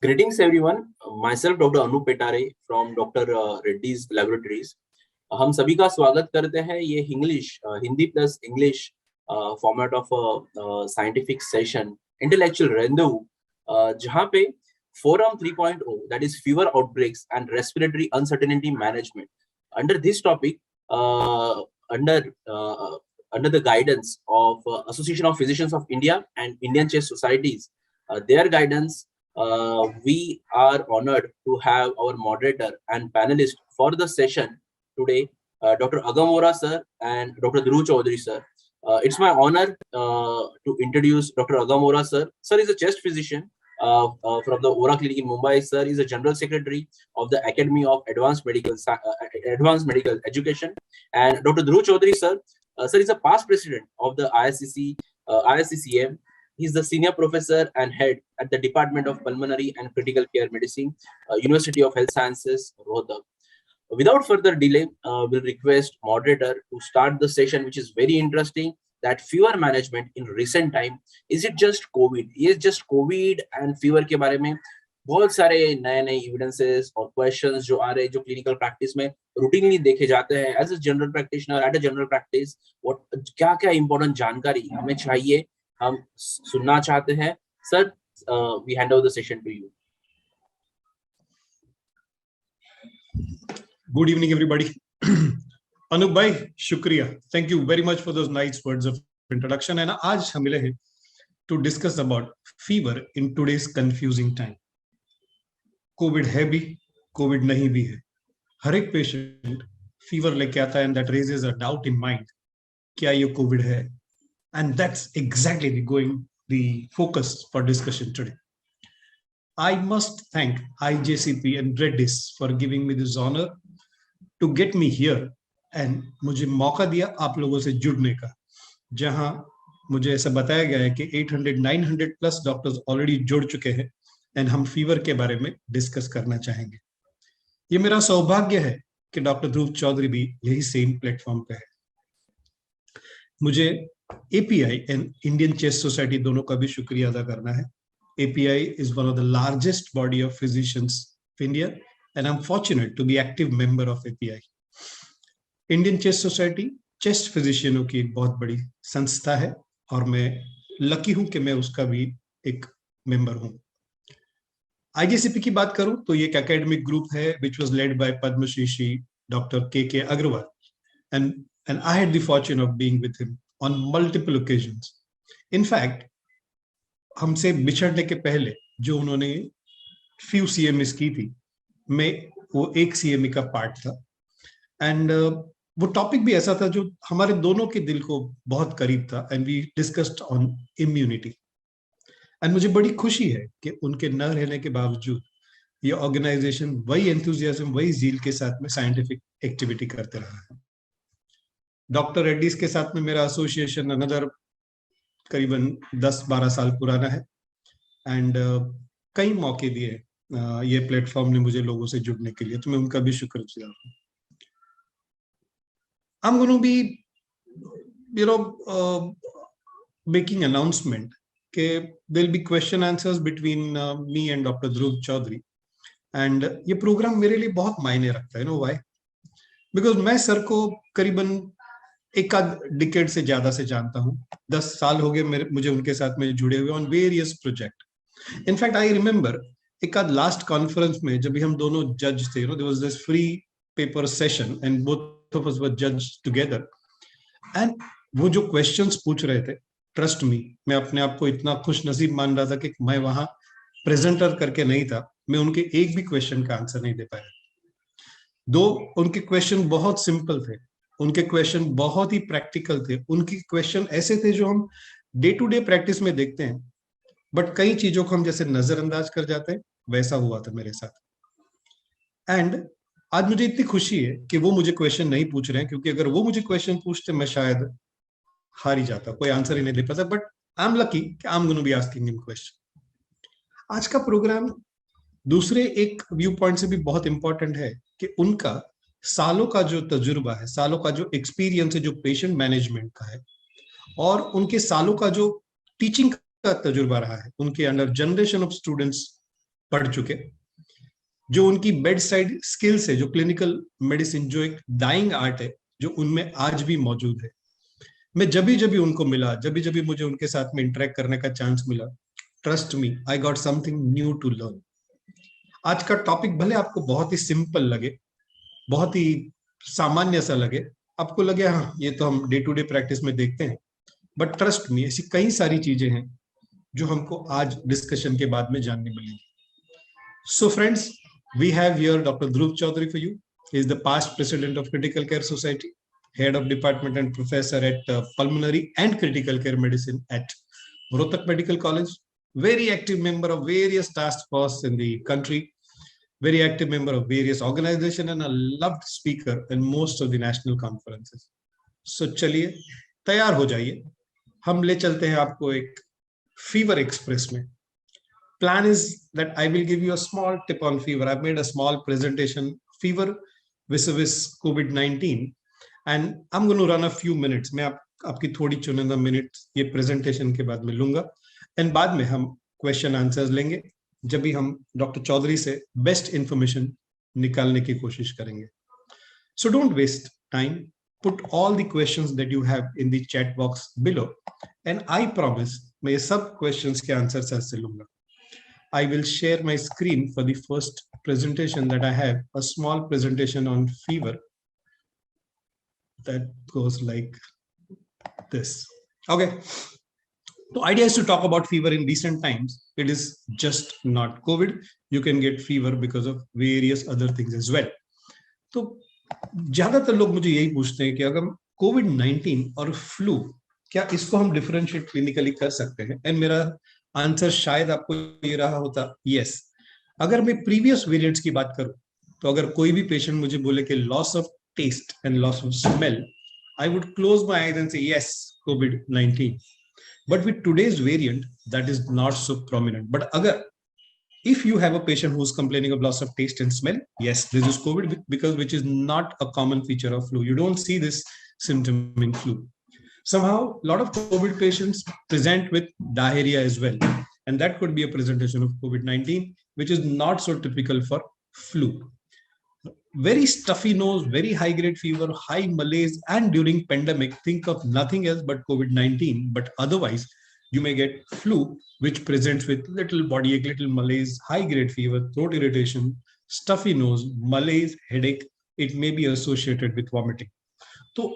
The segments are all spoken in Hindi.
Greetings everyone. Myself Dr. Anup Petare from Dr. Reddy's Laboratories. हम सभी का स्वागत करते हैं ये Hindi plus English format of scientific session intellectual rendezvous जहां पे forum 3.0 that is fever outbreaks and respiratory uncertainty management. Under this topic, under the guidance of Association of Physicians of India and Indian Chest Societies, their guidance, we are honored to have our moderator and panelist for the session today, Dr. Agam Vora sir and Dr. Dhruv Chaudhary sir. It's my honor to introduce Dr. Agam Vora sir. Sir is a chest physician from the Vora Clinic in Mumbai. Sir is a general secretary of the Academy of Advanced Medical Education. And Dr. Dhruv Chaudhary sir, sir is a past president of the ISCCM. He's the senior professor and head at the Department of Pulmonary and Critical Care Medicine, University of Health Sciences, Rohtak. Without further delay, we'll request moderator to start the session, which is very interesting. That fever management in recent time, is it just COVID? Is just COVID and fever के बारे में बहुत सारे नए evidences और questions जो आ रहे हैं, जो clinical practice में routinely देखे जाते हैं. As a general practitioner, at a general practice, क्या important जानकारी हमें चाहिए, हम सुनना चाहते हैं. Sir, we hand over the session to you. Good evening, everybody. Anup bhai, shukriya. Thank you very much for those nice words of introduction. And आज हम मिले हैं to discuss about fever in today's confusing time. COVID है भी, COVID नहीं भी है. हर एक patient fever लेके आता है and that raises a doubt in mind. क्या ये COVID है? And that's exactly the focus for discussion today. I must thank IJCP and Reddy's for giving me this honor to get me here and मुझे मौका दिया आप लोगों से जुड़ने का, जहां मुझे ऐसा बताया गया है कि 800-900 प्लस डॉक्टर्स ऑलरेडी जुड़ चुके हैं एंड हम फीवर के बारे में डिस्कस करना चाहेंगे. ये मेरा सौभाग्य है कि डॉक्टर ध्रुव चौधरी भी यही सेम प्लेटफॉर्म पे है. मुझे API and Indian chest society दोनों का भी शुक्रिया अदा करना है. API is one of the largest body of physicians of India and I'm fortunate to be active member of API. Indian Chest Society chest फिजिशियनों की एक बहुत बड़ी संस्था है और मैं लकी हूं कि मैं उसका भी एक मेंबर हूं. IJCP की बात करूं तो ये एक एकेडमिक ग्रुप है which was led by Padmashri Dr. KK Agrawal and I had the fortune of being with him on multiple occasions. In fact, हमसे बिछड़ने के पहले जो उन्होंने few CMEs की थी, मैं वो एक CME का पार्ट था एंड वो टॉपिक भी ऐसा था जो हमारे दोनों के दिल को बहुत करीब था and we discussed on immunity. And मुझे बड़ी खुशी है कि उनके न रहने के बावजूद ये ऑर्गेनाइजेशन वही एंथुजियाज्म, वही जील के साथ में साइंटिफिक एक्टिविटी करते रहा है. डॉक्टर रेड्डीज के साथ में मेरा एसोसिएशन अनदर करीबन 10-12 साल पुराना है एंड कई मौके दिए ये प्लेटफॉर्म ने मुझे लोगों से जुड़ने के लिए, तो मैं उनका भी शुक्रगुजार हूं. I'm going to be, making announcement. Okay, there'll be question answers between me and Dr. Dhruv Chaudhary, and ये program मेरे लिए बहुत मायने रखता है. You know why? Because मैं सर को करीबन एक आध डिकेड से ज्यादा से जानता हूँ. 10 साल हो गए मुझे उनके साथ में जुड़े हुए on various project. In fact, I remember एक आध लास्ट कॉन्फ्रेंस में जब भी हम दोनों जज थे, there was this free paper session and both of us were judged together. And वो जो questions पूछ रहे थे, trust me, मैं अपने आप को इतना खुश नसीब मान रहा था कि मैं वहां प्रेजेंटर करके नहीं था, मैं उनके एक भी क्वेश्चन का आंसर नहीं दे पाया. दो उनके क्वेश्चन बहुत सिंपल थे, उनके क्वेश्चन बहुत ही प्रैक्टिकल थे, उनके क्वेश्चन ऐसे थे जो हम डे टू डे प्रैक्टिस में देखते हैं, बट कई चीजों को हम जैसे नजरअंदाज कर जाते हैं, वैसा हुआ था मेरे साथ. एंड आज मुझे इतनी खुशी है कि वो मुझे क्वेश्चन नहीं पूछ रहे हैं, क्योंकि अगर वो मुझे क्वेश्चन पूछते मैं शायद हार ही जाता, कोई आंसर ही नहीं दे पाता. बट आई एम लकी कि I am going to be asking him question. आज का प्रोग्राम दूसरे एक व्यू पॉइंट से भी बहुत इंपॉर्टेंट है कि उनका सालों का जो तजुर्बा है, सालों का जो एक्सपीरियंस है जो पेशेंट मैनेजमेंट का है, और उनके सालों का जो टीचिंग का तजुर्बा रहा है, उनके अंडर जनरेशन ऑफ स्टूडेंट्स पढ़ चुके, जो उनकी बेड साइड स्किल्स है, जो क्लिनिकल मेडिसिन, जो एक डाइंग आर्ट है, जो उनमें आज भी मौजूद है। मैं जब भी उनको मिला, जब भी मुझे उनके साथ में इंटरेक्ट करने का चांस मिला, trust me, I got something new to learn. आज का टॉपिक भले आपको बहुत ही सिंपल लगे, बहुत ही सामान्य सा लगे, आपको लगे हाँ ये तो हम डे टू डे प्रैक्टिस में देखते हैं, बट ट्रस्ट मी, ऐसी कई सारी चीजें हैं जो हमको आज डिस्कशन के बाद में जानने मिलेंगी। So friends, we have here Dr. Dhruv Chaudhary for you. He is the past president of Critical Care Society, head of department and professor at Pulmonary and Critical Care Medicine at Rohtak Medical College. Very active member of various task force in the country, very active member of various organizations, and a loved speaker in most of the national conferences. So चलिए तैयार हो जाइए, हम ले चलते हैं आपको एक फीवर एक्सप्रेस में। Plan is that I will give you a small tip on fever. I've made a small presentation, fever vis-a-vis COVID-19, and I'm going to run a few minutes. मैं आपकी थोड़ी चुनिंदा मिनट ये प्रेजेंटेशन के बाद में लूंगा, एंड बाद में हम क्वेश्चन आंसर्स लेंगे, जब भी हम डॉक्टर चौधरी से बेस्ट इंफॉर्मेशन निकालने की कोशिश करेंगे। So don't waste time. Put all the questions that you have in the chat box below, and I promise मैं ये सब questions के आंसर्स ऐसे लूंगा। I will share my screen for the first presentation that I have, a small presentation on fever that goes like this. Okay. The idea is to talk about fever in recent times. It is just not COVID. You can get fever because of various other things as well. तो ज्यादातर लोग मुझे यही पूछते हैं कि अगर COVID-19 और फ्लू, क्या इसको हम डिफरेंशिएट क्लिनिकली कर सकते हैं? एंड मेरा आंसर शायद आपको ये रहा होता, यस। अगर मैं प्रीवियस वेरिएंट्स की बात करूं, तो अगर कोई भी पेशेंट मुझे बोले कि loss of taste and loss of smell, I would close my eyes and say yes, COVID-19. But with today's variant that is not so prominent. But अगर if you have a patient who's complaining of loss of taste and smell, yes, this is COVID, because which is not a common feature of flu. You don't see this symptom in flu. Somehow, a lot of COVID patients present with diarrhea as well, and that could be a presentation of COVID-19, which is not so typical for flu. Very stuffy nose, very high grade fever, high malaise, and during pandemic, think of nothing else but COVID-19. But otherwise, you may get flu, which presents with little body ache, little malaise, high grade fever, throat irritation, stuffy nose, malaise, headache. It may be associated with vomiting. So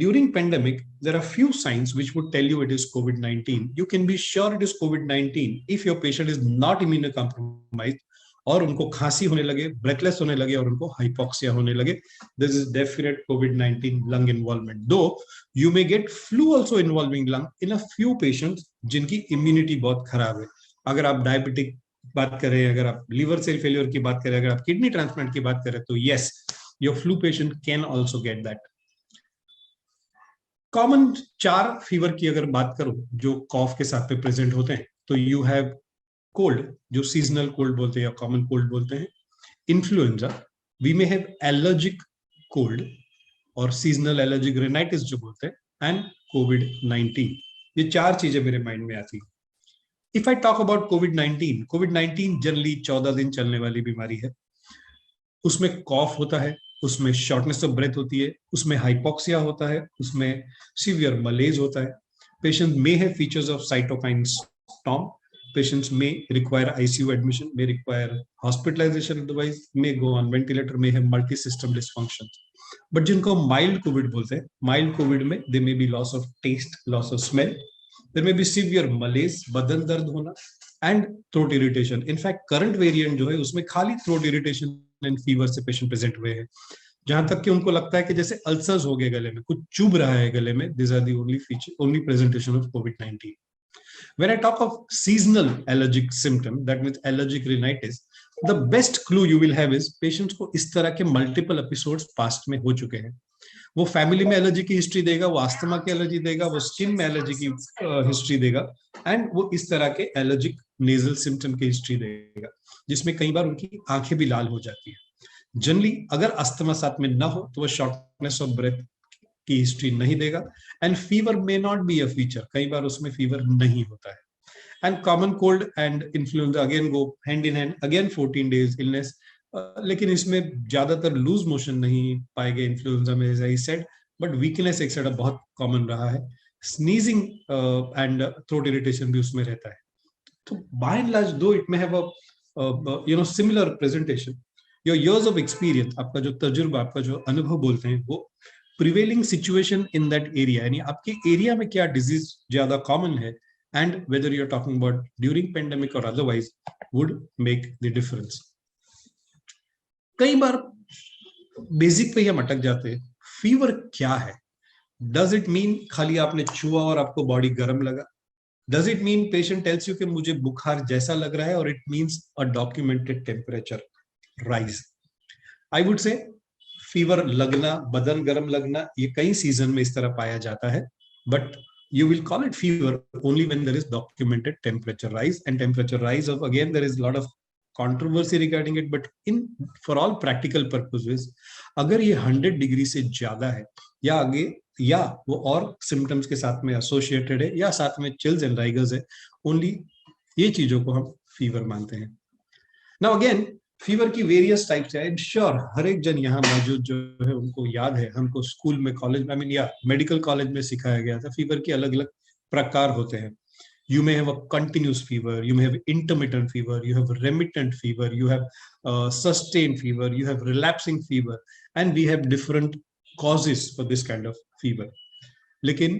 during pandemic, there are few signs which would tell you it is COVID-19. You can be sure it is COVID-19 if your patient is not immunocompromised और उनको खांसी होने लगे, ब्रेथलेस होने लगे और उनको हाइपोक्सिया होने लगे. This is definite COVID-19 lung involvement. Though you may get flu also involving lung in a few patients जिनकी इम्यूनिटी बहुत खराब है. अगर आप डायबिटिक बात करें, अगर आप लीवर सेल फेलियर की बात करें, अगर आप किडनी ट्रांसप्लांट की बात करें, तो yes, your flu patient can also get that. Common 4 fever की अगर बात करूं जो कॉफ के साथ में प्रेजेंट होते हैं, तो यू हैव कोल्ड, जो सीजनल कोल्ड बोलते हैं या कॉमन कोल्ड बोलते हैं, influenza, we may have allergic cold और सीजनल एलर्जिक रेनाइटिस जो बोलते हैं, एंड कोविड-19. ये 4 चीजें मेरे माइंड में आती है. If I talk about covid generally 14 दिन चलने वाली बीमारी है. उसमें कॉफ होता है, उसमें शॉर्टनेस ऑफ ब्रेथ होती है, उसमें हाइपोक्सिया होता है, उसमें सीवियर मलेज होता है. Patient may have features of cytokine storm. Patients may require ICU admission, may require hospitalization, otherwise may go on ventilator, may have multi-system dysfunctions. But जिनको mild COVID बोलते हैं, mild COVID में there may be loss of taste, loss of smell, there may be severe malaise, बदन दर्द होना, and throat irritation. In fact, current variant जो है उसमें खाली throat irritation and fever से patient present हुए हैं, जहां तक कि उनको लगता है कि जैसे अल्सर्स हो गए गले में, कुछ चुभ रहा है गले में. These are the only presentation of COVID-19. When I talk of seasonal allergic symptom, that means allergic rhinitis, the best clue you will have is patients को इस तरह के multiple episodes past में हो चुके हैं. वो फैमिली में एलर्जी की हिस्ट्री देगा, वो अस्थमा की एलर्जी देगा, वो स्किन में एलर्जी की हिस्ट्री देगा, एंड वो इस तरह के एलर्जिक नेजल सिम्टम की हिस्ट्री देगा, जिसमें कई बार उनकी आंखें भी लाल हो जाती है. जनरली अगर अस्थमा साथ में ना हो तो वो शॉर्टनेस ऑफ ब्रेथ की हिस्ट्री नहीं देगा, and fever may not be a feature. कई बार उसमें फीवर नहीं होता है. And common cold and influenza again go hand in hand, again 14 days illness. लेकिन इसमें ज्यादातर लूज मोशन नहीं पाए गए इन्फ्लुएंजा में, as I said, but weakness etcetera बहुत कॉमन रहा है. स्नीजिंग एंड थ्रोट इरिटेशन भी उसमें रहता है. तो बाय एंड लार्ज दो इट में have a similar presentation, your ears of experience, आपका जो तजुर्बा, आपका जो अनुभव बोलते हैं, वो prevailing situation in that area, यानी आपके एरिया में क्या डिजीज ज्यादा कॉमन है, and whether you're talking about during pandemic or otherwise, would make the difference. कई बार बेसिक पे हम अटक जाते हैं. फीवर क्या है? डज इट मीन खाली आपने छुआ और आपको बॉडी गर्म लगा? Does it mean patient tells you कि मुझे बुखार जैसा लग रहा है, और it means a documented temperature rise? I would say fever लगना, बदन गर्म लगना, ये कई सीजन में इस तरह पाया जाता है, but you will call it fever only when there is documented temperature rise. And temperature rise of, again, there is a lot of controversy regarding it, but for all practical purposes, अगर ये 100 डिग्री से ज्यादा है, या आगे, या वो और सिम्टम्स के साथ में एसोसिएटेड है, या साथ में चिल्स एंड राइगर्स है, ओनली ये चीजों को हम फीवर मानते हैं. नाउ अगेन, फीवर की वेरियस टाइप्स है. श्योर हर एक जन यहाँ मौजूद जो है उनको याद है, हमको स्कूल में, कॉलेज में, या मेडिकल कॉलेज में सिखाया गया था, फीवर के अलग अलग प्रकार होते हैं. You may have a continuous fever, you may have intermittent fever, you have remittent fever, you have sustained fever, you have relapsing fever, and we have different causes for this kind of fever. लेकिन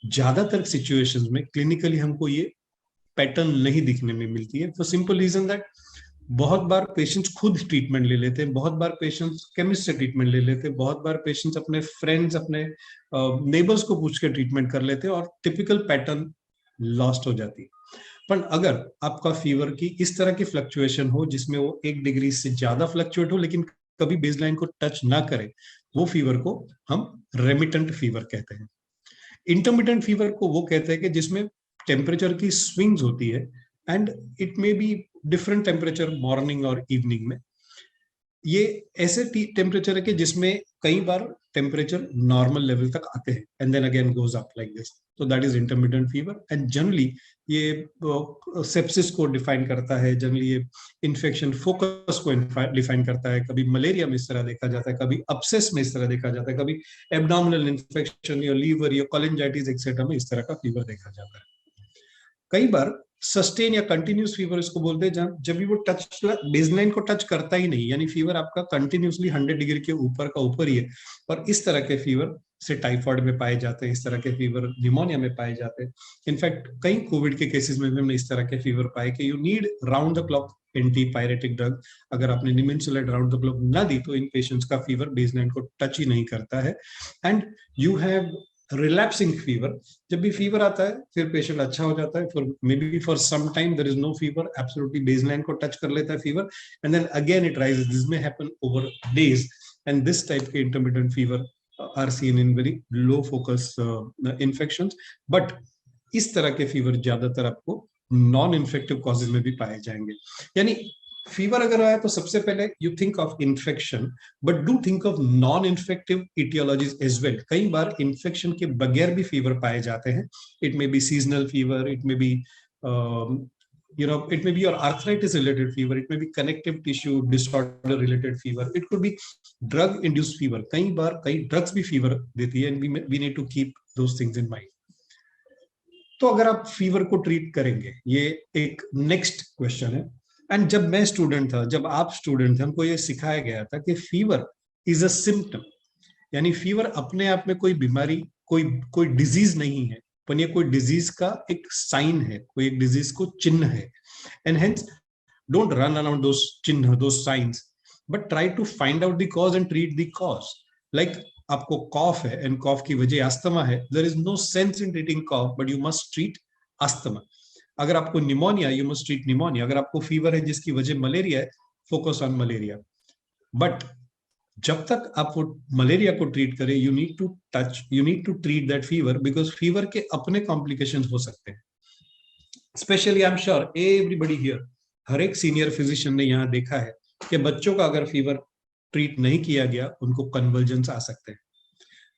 ज्यादातर सिचुएशंस में क्लिनिकली हमको ये पैटर्न नहीं दिखने में मिलती है, फॉर सिंपल रीजन दैट बहुत बार पेशेंट्स खुद ट्रीटमेंट ले लेते हैं, बहुत बार पेशेंट्स केमिस्ट से ट्रीटमेंट ले लेते हैं, बहुत बार पेशेंट्स अपने फ्रेंड्स, अपने नेबर्स को पूछ के ट्रीटमेंट कर लेते हैं, और टिपिकल पैटर्न लॉस्ट हो जाती है. पर अगर आपका फीवर की इस तरह की फ्लक्चुएशन हो जिसमें वो 1 डिग्री से ज्यादा फ्लक्चुएट हो लेकिन कभी बेसलाइन को टच ना करे, वो फीवर को हम रेमिटेंट फीवर कहते हैं. इंटरमिटेंट फीवर को वो कहते हैं कि जिसमें टेम्परेचर की स्विंग्स होती है, and it may be different temperature morning और इवनिंग में. ये ऐसे टेम्परेचर है कि जिसमें कई बार टेम्परेचर नॉर्मल लेवल तक आते हैं and then again goes up like this. तो that is intermittent fever. And generally ये सेप्सिस को डिफाइन करता है, जनरली ये इन्फेक्शन फोकस को डिफाइन करता है. कभी मलेरिया में इस तरह देखा जाता है, कभी अपसेस में इस तरह देखा जाता है, कभी एब्डोमिनल इन्फेक्शन या लीवर या कोलिंजाइटिस एक्सेट्रा में इस तरह का फीवर देखा जाता है. कई बार सस्टेन या कंटिन्यूस फीवर इसको बोलते हैं, जब भी वो टच बेसलाइन को टच करता ही नहीं, यानी फीवर आपका कंटिन्यूसली 100 डिग्री के ऊपर का ऊपर ही है. और इस तरह के फीवर से टाइफाइड में पाए जाते हैं, इस तरह के फीवर निमोनिया में पाए जाते हैं. इनफैक्ट कई कोविड के केसेस में भी हमने इस तरह के फीवर पाए कि you need round the clock antipyretic drug. अगर आपने निमेंसुलेट राउंड द क्लॉक ना दी तो इन पेशेंट्स का फीवर बेसलाइन को टच ही नहीं करता है. And you have relapsing fever. जब भी फीवर आता है फिर पेशेंट अच्छा हो जाता है, for may be for some time there is no fever, absolutely baseline को टच कर लेता है fever, and then again it rises. This may happen over days, and this type के intermittent fever are seen in very low focus infections. But इस तरह के फीवर ज्यादातर आपको नॉन इन्फेक्टिव कॉजेज में भी पाए जाएंगे. यानी फीवर अगर आया तो सबसे पहले you think of infection, but do think of non infective etiologies as well. कई बार इन्फेक्शन के बगैर भी फीवर पाए जाते हैं. It may be seasonal fever, it may be it may be your arthritis related fever, it may be connective tissue disorder related fever, it could be drug induced fever. कई बार कई ड्रग्स भी फीवर देती है, and we need to keep those things in mind. तो अगर आप फीवर को ट्रीट करेंगे, ये एक नेक्स्ट क्वेश्चन है. एंड जब मैं स्टूडेंट था, जब आप स्टूडेंट थे, हमको ये सिखाया गया था कि फीवर इज अ सिम्टम, यानी फीवर अपने आप में कोई बीमारी, कोई डिजीज नहीं है, पर ये कोई डिजीज का एक साइन है, कोई एक डिजीज को चिन्ह है. And hence don't run around those चिन्ह, those signs, but try to find out the cause and treat the cause. Like आपको कॉफ है एंड कॉफ की वजह अस्थमा है, there is no sense in treating cough, but you must treat asthma. अगर आपको pneumonia, you must treat pneumonia. अगर आपको फीवर है जिसकी वजह मलेरिया है, फोकस ऑन मलेरिया. बट जब तक आप वो मलेरिया को ट्रीट करें, you need to treat that fever, because fever के अपने कॉम्प्लिकेशंस हो सकते हैं. Especially I am sure everybody here, हर एक सीनियर फिजिशियन ने यहाँ देखा है कि बच्चों का अगर फीवर ट्रीट नहीं किया गया, उनको कन्वर्जेंस आ सकते हैं.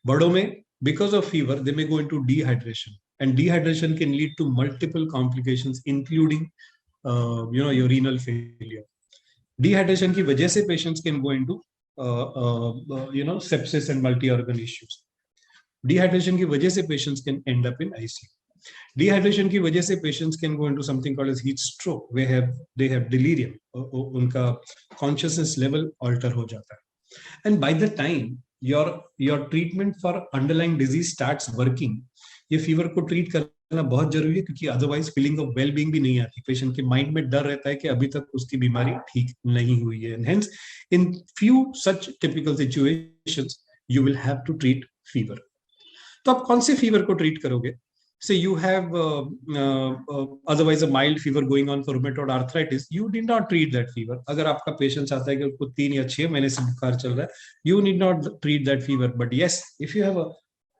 बड़ों में because of fever they may go into dehydration, and dehydration can lead to multiple complications including your renal failure. Dehydration की वजह से patients can go into sepsis and multi-organ issues. Dehydration की वजह से patients can end up in ICU. Dehydration की वजह से patients can go into something called as heat stroke, where they have delirium. उनका consciousness level alter हो जाता है. And by the time your treatment for underlying disease starts working, ये fever को treat करना बहुत जरूरी है, क्योंकि otherwise feeling of well-being भी नहीं आती. Patient के mind में डर रहता है कि अभी तक उसकी बीमारी ठीक नहीं हुई है. And hence, in few such typical situations, you will have to treat fever. तो आप कौन से fever को treat करोगे? Say you have otherwise a mild fever going on for rheumatoid arthritis, you need not treat that fever. अगर आपका patient आता है कि उसको 3 या 6 महीने से बुखार चल रहा है, you need not treat that fever. But yes, if you have a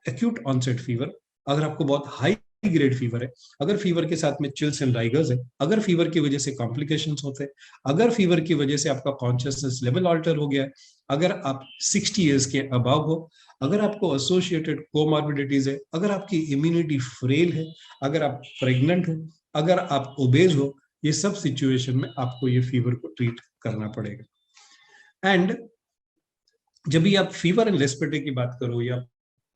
acute onset fever, अगर आपको बहुत high grade fever है, अगर fever के साथ में chills and rigors है, अगर fever की वजह से complications होते हैं, अगर fever की वजह से आपका consciousness level alter हो गया है, अगर आप 60 years के above हो, अगर आपको associated comorbidities है, अगर आपकी immunity frail है, अगर आप pregnant हो, अगर आप obese हो, ये सब situation में आपको ये fever को treat करना पड़ेगा. And जब भी आप fever and respiratory की बात करो, या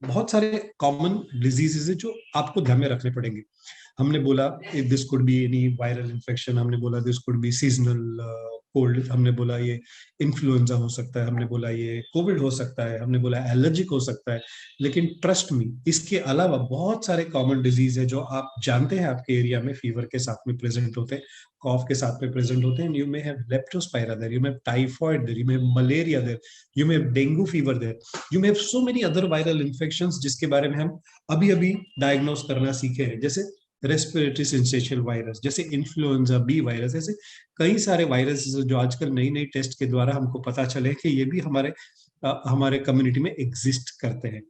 बहुत सारे कॉमन डिजीजेस है जो आपको ध्यान में रखने पड़ेंगे. हमने बोला this could be any viral infection, हमने बोला this could be seasonal cold, हमने बोला ये इन्फ्लुएंजा हो सकता है, हमने बोला ये कोविड हो सकता है, हमने बोला एलर्जिक हो सकता है. लेकिन ट्रस्ट मी, इसके अलावा बहुत सारे कॉमन डिजीज है जो आप जानते हैं आपके एरिया में फीवर के साथ में प्रेजेंट होते हैं, कॉफ के साथ में प्रेजेंट होते हैं. You may have leptospira there, you may have typhoid there, you may have malaria there, you may have dengue fever there, you may have so many other viral infections जिसके बारे में हम अभी अभी डायग्नोस करना सीखे हैं, जैसे रेस्पिरेटरी सिंसेशियल वायरस, जैसे इन्फ्लुएंजा बी वायरस. ऐसे कई सारे वायरस जो आजकल नई नई टेस्ट के द्वारा हमको पता चले कि ये भी हमारे कम्युनिटी में एग्जिस्ट करते हैं.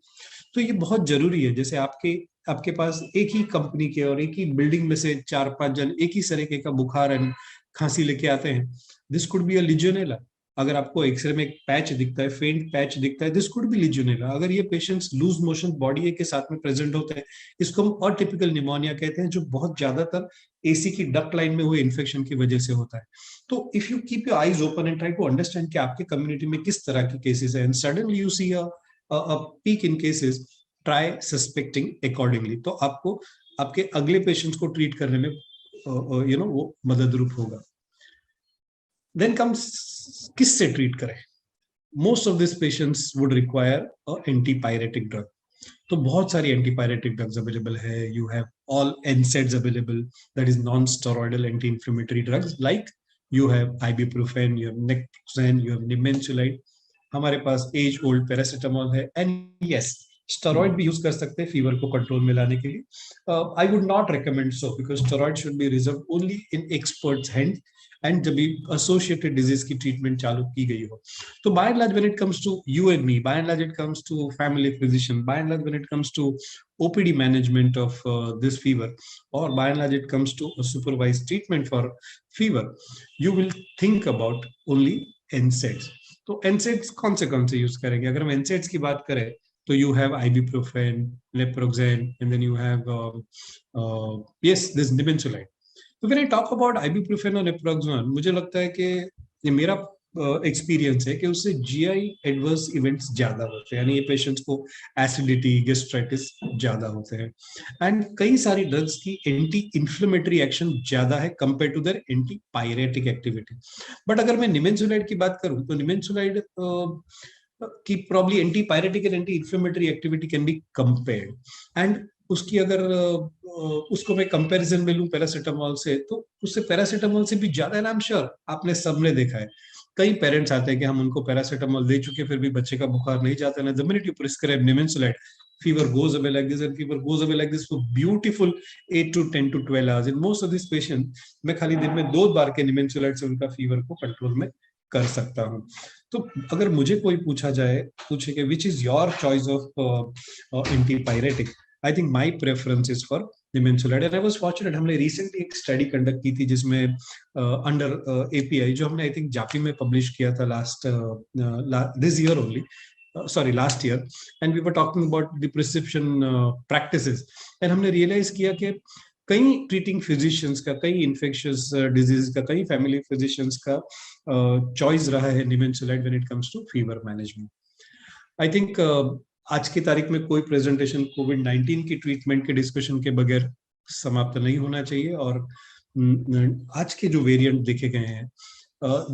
तो ये बहुत जरूरी है. जैसे आपके पास एक ही कंपनी के और एक ही बिल्डिंग में से 4-5 जन एक ही तरीके का बुखार और खांसी लेके आते हैं, दिस कुड बी अ लिजियोनेला. अगर आपको एक्सरे में एक पैच दिखता है, फेंट पैच दिखता है, दिस कुड बी लिजियोनेला. अगर ये पेशेंट्स लूज मोशन बॉडी के साथ में प्रेजेंट होते हैं, इसको हम अटिपिकल निमोनिया कहते हैं, जो बहुत ज्यादातर एसी की डक्ट लाइन में हुए इन्फेक्शन की वजह से होता है. तो if you keep your eyes open and try to understand कि आपके कम्युनिटी में किस तरह की केसेस है, and suddenly you see a peak in cases, try suspecting accordingly. तो आपको आपके अगले पेशेंट्स को ट्रीट करने में वो मददरूप होगा. Then comes किससे ट्रीट करें. Most of these patients would require a antipyretic drug. तो बहुत सारी antipyretic drugs available है. You have all NSAIDs available, that is non-steroidal anti-inflammatory drugs, like you have ibuprofen, you have naproxen, you have nimensulide. हमारे पास एज ओल्ड पैरासिटामोल है. एंड यस, स्टेरॉइड भी यूज कर सकते हैं फीवर को कंट्रोल में लाने के लिए. I would not recommend so, because steroid should be reserve only in experts hand and जब भी एसोसिएटेड डिजीज की ट्रीटमेंट चालू की गई हो. तो by and large when it comes to you and me, by and large it comes to family physician, by and large when it comes to OPD management of this fever, or by and large it comes to a supervised treatment for fever, you will think about only NSAIDs. तो NSAIDs कौन से यूज करेंगे? अगर हम NSAIDs की बात करें तो you have ibuprofen, naproxen, and then you have yes, this nimensulide. So when I talk about ibuprofen और naproxen, मुझे लगता है कि ये मेरा एक्सपीरियंस है कि उससे GI एडवर्स इवेंट्स ज्यादा होते हैं, यानी ये पेशेंट्स को एसिडिटी, गैस्ट्राइटिस ज्यादा होते हैं. एंड कई सारी ड्रग्स की एंटी इन्फ्लेमेटरी एक्शन ज्यादा है compare to their antipyretic activity. But अगर मैं निमेंसुलाइड की बात करूं तो निमेंसुलाइड की probably antipyretic and anti inflammatory activity can be compared. And उसकी अगर उसको मैं कंपैरिजन में लूं पैरासिटामोल से, तो उससे पैरासिटामोल से भी ज्यादा, आई एम श्योर आपने सबने देखा है, कई पेरेंट्स आते हैं कि हम उनको पैरासिटामोल दे चुके फिर भी बच्चे का बुखार नहीं जाता है. The minute you prescribe nimesulide, fever goes away like this, and fever goes away like this for beautiful 8 to 10 to 12 hours. In most of these patients, मैं खाली दिन में 2 बार के निमेंसुलाइड से उनका फीवर को कंट्रोल में कर सकता हूँ. तो अगर मुझे कोई पूछे कि which is your choice of antipyretic, I think my preference is for nimensulide. And I was fortunate, हमने recently एक स्टडी कंडक्ट की थी जिसमें अंडर API, जो हमने आई थिंक जापी में पब्लिश किया था last this year only, last year, and we were talking about the prescription practices, and हमने realize किया कि कई treating physicians का, कई infectious disease का, कई family physicians का choice रहा है nimensulide when it comes to fever management. I think आज की तारीख में कोई प्रेजेंटेशन कोविड-19 की ट्रीटमेंट के डिस्कशन के बगैर समाप्त नहीं होना चाहिए, और आज के जो वेरिएंट देखे गए हैं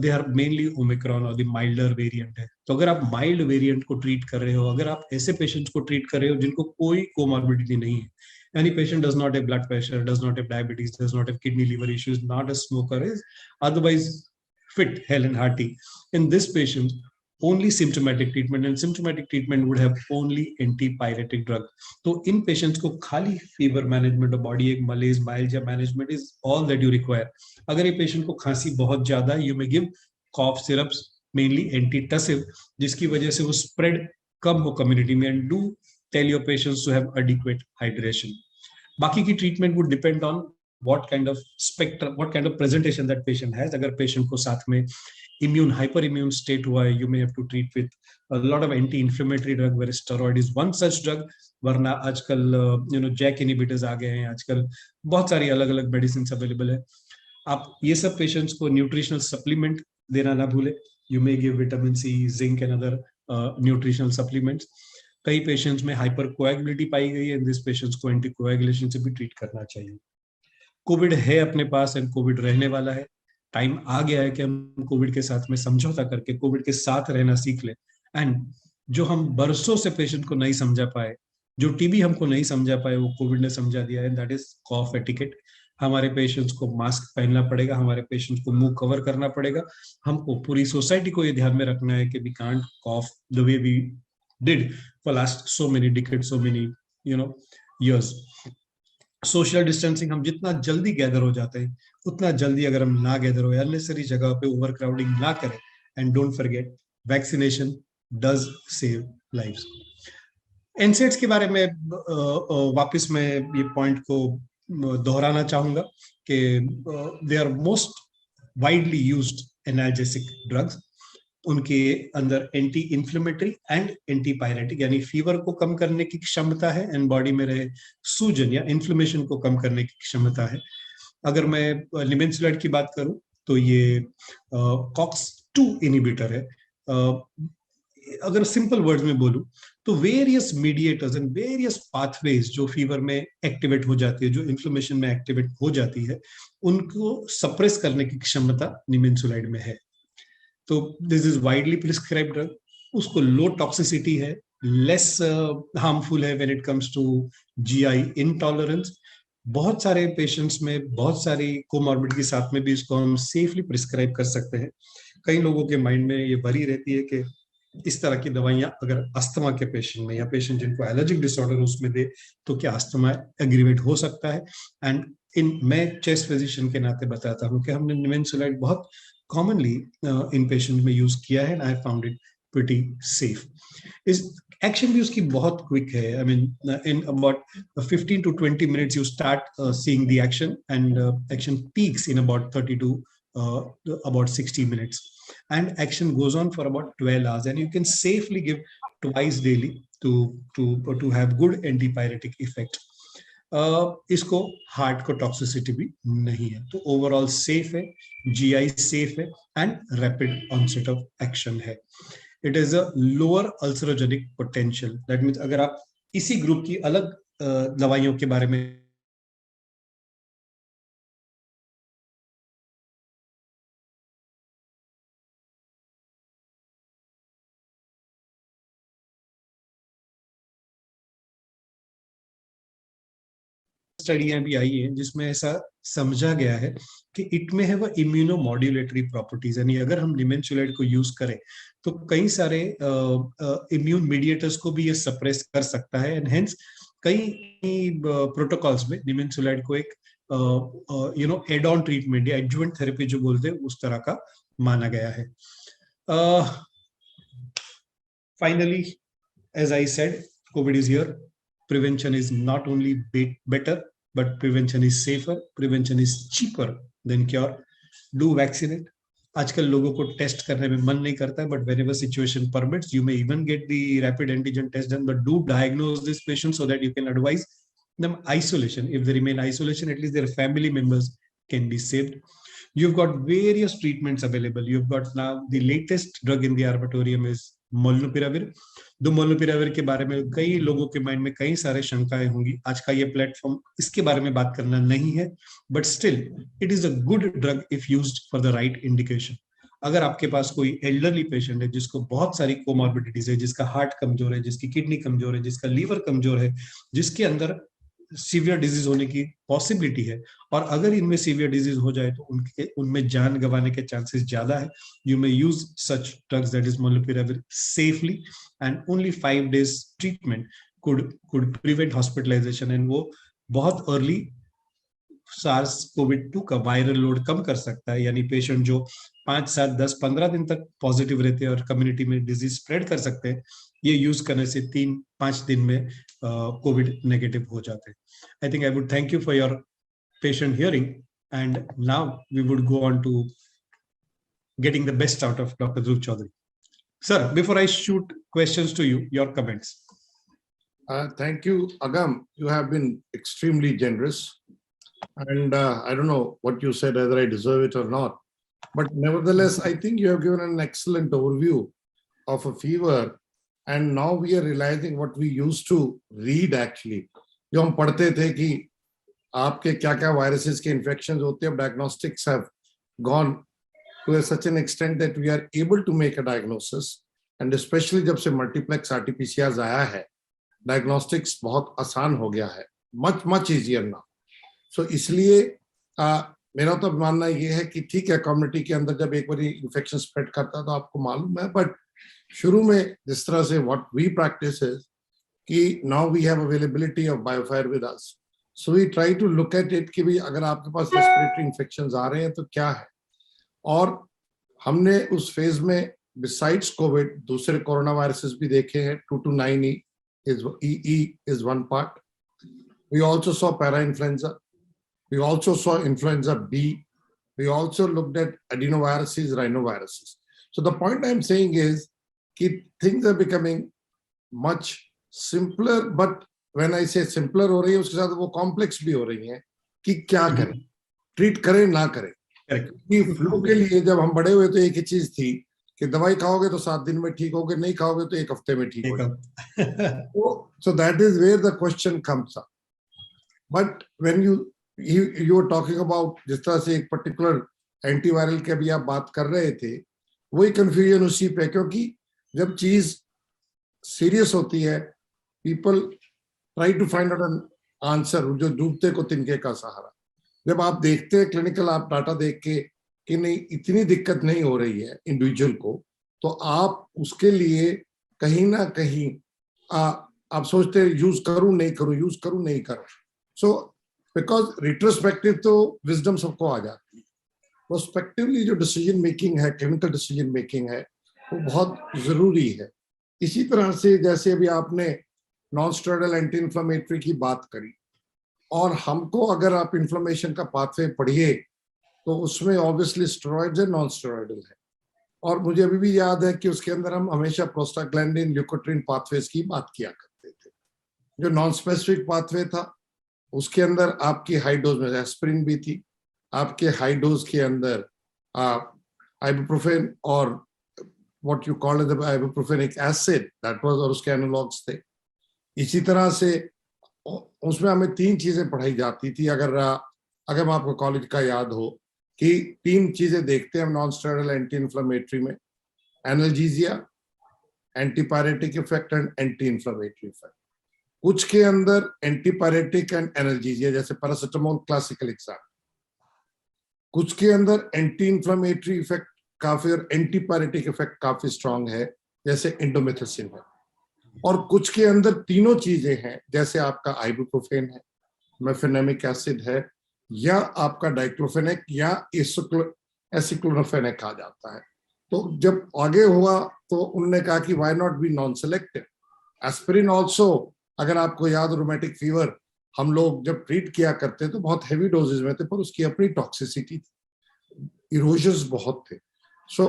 दे आर मेनली ओमिक्रॉन और द माइल्डर वेरिएंट है. तो अगर आप माइल्ड वेरिएंट को ट्रीट कर रहे हो, अगर आप ऐसे पेशेंट्स को ट्रीट कर रहे हो जिनको कोई कोमॉर्बिडिटी नहीं है, any patient does not have blood pressure, does not have diabetes, does not have kidney liver issues, not a smoker, is otherwise fit, hale and hearty, in this patient only symptomatic treatment, and symptomatic treatment would have only antipyretic drug. तो इन पेशेंट्स को खाली फीवर मैनेजमेंट और body ache malaise mild management is all that you require. अगर ये पेशेंट को खांसी बहुत ज्यादा है, you may give cough syrups, mainly antitussive, जिसकी वजह से वो स्प्रेड कम हो कम्युनिटी में, and do tell your patients to have adequate hydration. बाकी की treatment would depend on what kind of spectrum, what kind of presentation that patient has. अगर patient को साथ में immune hyperimmune state हुआ है, you may have to treat with a lot of anti-inflammatory drug, where steroid is one such drug. वरना आजकल JAK inhibitors आ गए हैं, आजकल बहुत सारी अलग अलग medicines available है. आप ये सब patients को nutritional supplement देना ना भूले. You may give vitamin C, zinc and other nutritional supplements. कई patients में hypercoagulability पाई गई है, this patients को anticoagulation से भी treat करना चाहिए. कोविड है अपने पास एंड कोविड रहने वाला है. टाइम आ गया है कि हम कोविड के साथ में समझौता करके कोविड के साथ रहना सीख ले. एंड जो हम बरसों से पेशेंट को नहीं समझा पाए, जो टीबी हमको नहीं समझा पाए, वो कोविड ने समझा दिया है, दैट इज कॉफ एटिकेट. हमारे पेशेंट्स को मास्क पहनना पड़ेगा, हमारे पेशेंट्स को मुंह कवर करना पड़ेगा. हमको पूरी सोसाइटी को ये ध्यान में रखना है कि we can't cough the way we did for last so many decades, so many years. Social distancing, हम जितना जल्दी गैदर हो जाते हैं उतना जल्दी अगर हम ना गैदर हो, अननेसेसरी जगह पे ओवर क्राउडिंग ना करें. And don't forget, vaccination does save lives. NSAIDs के बारे में वापस मैं ये पॉइंट को दोहराना चाहूंगा कि they are most widely used analgesic drugs. उनके अंदर एंटी इन्फ्लेमेटरी एंड एंटीपायरेटिक, यानी फीवर को कम करने की क्षमता है एंड बॉडी में रहे सूजन या इन्फ्लेमेशन को कम करने की क्षमता है. अगर मैं निमेंसुलाइड की बात करूं तो ये COX-2 इनहिबिटर है. अगर सिंपल वर्ड्स में बोलूं तो various mediators and various pathways जो फीवर में एक्टिवेट हो जाती है, जो इन्फ्लेमेशन में एक्टिवेट हो जाती है, उनको सप्रेस करने की क्षमता निमेंसुलाइड में है. तो this is widely prescribed drug. उसको लो टॉक्सिसिटी है, लेस हार्मफुल है when it comes to GI intolerance. बहुत सारे पेशेंट्स में बहुत सारी कोमॉर्बिड के साथ में भी इसको हम सेफली प्रिस्क्राइब कर सकते हैं. कई लोगों के माइंड में ये भरी रहती है कि इस तरह की दवाइयां अगर अस्थमा के पेशेंट में या पेशेंट जिनको एलर्जिक डिसऑर्डर उसमें दे तो क्या अस्थमा एग्रीवेट हो सकता है. एंड मैं चेस्ट फिजिशियन के नाते बताता हूँ कि हमने निमेंसुलाइड बहुत commonly in patient में यूज किया है, and I found it pretty safe. इस एक्शन भी उसकी बहुत क्विक है. I mean in about 15 to 20 minutes you start seeing the action, and action peaks in about 30 to about 60 minutes, and action goes on for about 12 hours, and you can safely give twice daily to have good antipyretic effect. इसको हार्ट को टॉक्सिसिटी भी नहीं है. तो ओवरऑल सेफ है, GI सेफ है and rapid onset of action है. It is a lower ulcerogenic potential. That means अगर आप इसी ग्रुप की अलग दवाइयों के बारे में स्टडियां भी आई हैं जिसमें ऐसा समझा गया है कि इट में है वो इम्यूनोमॉड्यूलेटरी प्रॉपर्टीज, यानी अगर हम निमेंसुलाइड को यूज करें तो कई सारे इम्यून मीडिएटर्स को भी ये सप्रेस कर सकता है. एंड हेंस कई प्रोटोकॉल्स में निमेंसुलाइड को एक एड ऑन ट्रीटमेंट या एडजुवेंट थेरेपी जो बोलते हैं उस तरह का माना गया है. Finally, as I said, Covid is here. Prevention is not only better, but prevention is safer. Prevention is cheaper than cure. Do vaccinate. आजकल लोगों को टेस्ट करने में मन नहीं करता है, but whenever situation permits, you may even get the rapid antigen test done. But do diagnose this patient so that you can advise them isolation. If they remain isolation, at least their family members can be saved. You've got various treatments available. You've got now the latest drug in the armatorium is Molnupiravir. दो मोलनुपिराविर के बारे में कई लोगों के माइंड में कई सारे शंकाएं होंगी. आज का ये प्लेटफॉर्म इसके बारे में बात करना नहीं है, but still it is a good drug if used for the right indication. अगर आपके पास कोई एल्डरली पेशेंट है जिसको बहुत सारी कोमॉर्बिडिटीज है, जिसका हार्ट कमजोर है, जिसकी किडनी कमजोर है, जिसका लीवर कमजोर है, जिसके अंदर सीवियर डिजीज होने की पॉसिबिलिटी है, और अगर इनमें सीवियर डिजीज हो जाए तो उनमें जान गंवाने के चांसेस ज्यादा है, you may use such drugs that is molnupiravir safely, and only 5 days treatment could prevent hospitalization, and वो बहुत अर्ली SARS-CoV-2 का वायरल लोड कम कर सकता है. यानी पेशेंट जो 5, 7, 10, 15 दिन तक पॉजिटिव रहते हैं और कम्युनिटी में डिजीज स्प्रेड कर सकते हैं, ये यूज करने से 3-5 दिन में कोविड नेगेटिव हो जाते हैं. I think I would thank you for your patient hearing, and now we would go on to getting the best out of Dr. Dhruv Chaudhary. Sir, before I shoot questions to you, your comments. Thank you, Agam. You have been extremely generous. And I don't know what you said, whether I deserve it or not. But nevertheless, I think you have given an excellent overview of a fever. And now we are realizing what we used to read actually. जो हम पढ़ते थे कि आपके क्या-क्या viruses के infections होते हैं, diagnostics have gone to such an extent that we are able to make a diagnosis. And especially जब से multiplex RT-PCRs आया है, diagnostics बहुत आसान हो गया है, much easier now. So इसलिए मेरा तो मानना ये है कि ठीक है, कम्युनिटी के अंदर जब एक बार इन्फेक्शन स्प्रेड करता है तो आपको मालूम है, बट शुरू में जिस तरह से व्हाट वी प्रैक्टिस इज कि now we have availability of BioFire with us, so we try to look at it कि भाई अगर आपके पास रेस्पिरेटरी इन्फेक्शंस आ रहे हैं तो क्या है. और हमने उस फेज में बिसाइड्स कोविड दूसरे कोरोना वायरसेस भी देखे हैं. 229E is one part. We also saw para-influenza. We also saw influenza B. We also looked at adenoviruses, rhinoviruses. So the point I'm saying is that things are becoming much simpler, but when I say simpler हो रही है उसके साथ वो complex भी हो रही है कि क्या करें, treat करें ना करें. कि फ्लू के लिए जब हम बड़े हुए तो एक ही चीज थी कि दवाई खाओगे तो 7 दिन में ठीक होगे, नहीं खाओगे तो 1 हफ्ते में ठीक होगे. So that is where the question comes up. But when you were talking about जिस तरह से एक particular एंटीवायरल के भी आप बात कर रहे थे, वही कंफ्यूजन उसी पे, क्योंकि जब चीज सीरियस होती है people try to find out an answer, जो डूबते को तिनके का सहारा. जब आप देखते हैं क्लिनिकल आप डाटा देख के कि नहीं इतनी दिक्कत नहीं हो रही है इंडिविजुअल को, तो आप उसके लिए कहीं ना कहीं आप सोचते हैं यूज करूं नहीं करूं, यूज करूं नहीं करूं. सो बिकॉज रिट्रोस्पेक्टिव तो विजडम सबको आ जाती है, प्रोस्पेक्टिवली जो डिसीजन मेकिंग है, क्लिनिकल डिसीजन मेकिंग है, वो बहुत जरूरी है. इसी तरह से जैसे अभी आपने नॉन स्टेरॉइडल एंटी इन्फ्लेमेटरी की बात करी, और हमको अगर आप इन्फ्लेमेशन का पाथवे पढ़िए तो उसमें ऑब्वियसली स्टेरॉइड्स है, नॉन स्टेरॉइडल है. और मुझे अभी भी याद है कि उसके अंदर हम हमेशा प्रोस्टाग्लैंडिन ल्यूकोट्रिन पाथवेज की बात किया करते थे. जो नॉन स्पेसिफिक पाथवे था उसके अंदर आपकी हाई डोज में एस्पिरिन भी थी, आपके हाई डोज के अंदर आइबुप्रोफेन और what you call the ibuprofenic acid that was, और उसके एनालॉग्स थे. इसी तरह से उसमें हमें 3 चीजें पढ़ाई जाती थी. अगर आपको कॉलेज का याद हो कि 3 चीजें देखते हैं हम नॉन स्टेरॉइडल एंटी इन्फ्लेमेटरी में: analgesia, antipyretic effect and anti inflammatory effect. कुछ के अंदर एंटीपायरेटिक एंड एनाल्जेसिया जैसे पैरासिटामोल क्लासिकल एग्जाम्पल, कुछ के अंदर एंटी इन्फ्लेमेटरी इफेक्ट काफी और एंटीपायरेटिक इफेक्ट काफी स्ट्रांग है जैसे इंडोमेथासिन है, और कुछ के अंदर तीनों चीजें हैं जैसे आपका आइबुप्रोफेन है, मेफेनेमिक एसिड है, या आपका डाइक्लोफेनेक या एसिक्लोफेनेक आ जाता है. तो जब आगे हुआ तो उन्होंने कहा कि why not be non selective. Aspirin also, अगर आपको याद, रोमेटिक फीवर हम लोग जब ट्रीट किया करते तो बहुत हैवी डोजेज में थे, पर उसकी अपनी टॉक्सिसिटी थी, इरोजन्स बहुत थे. सो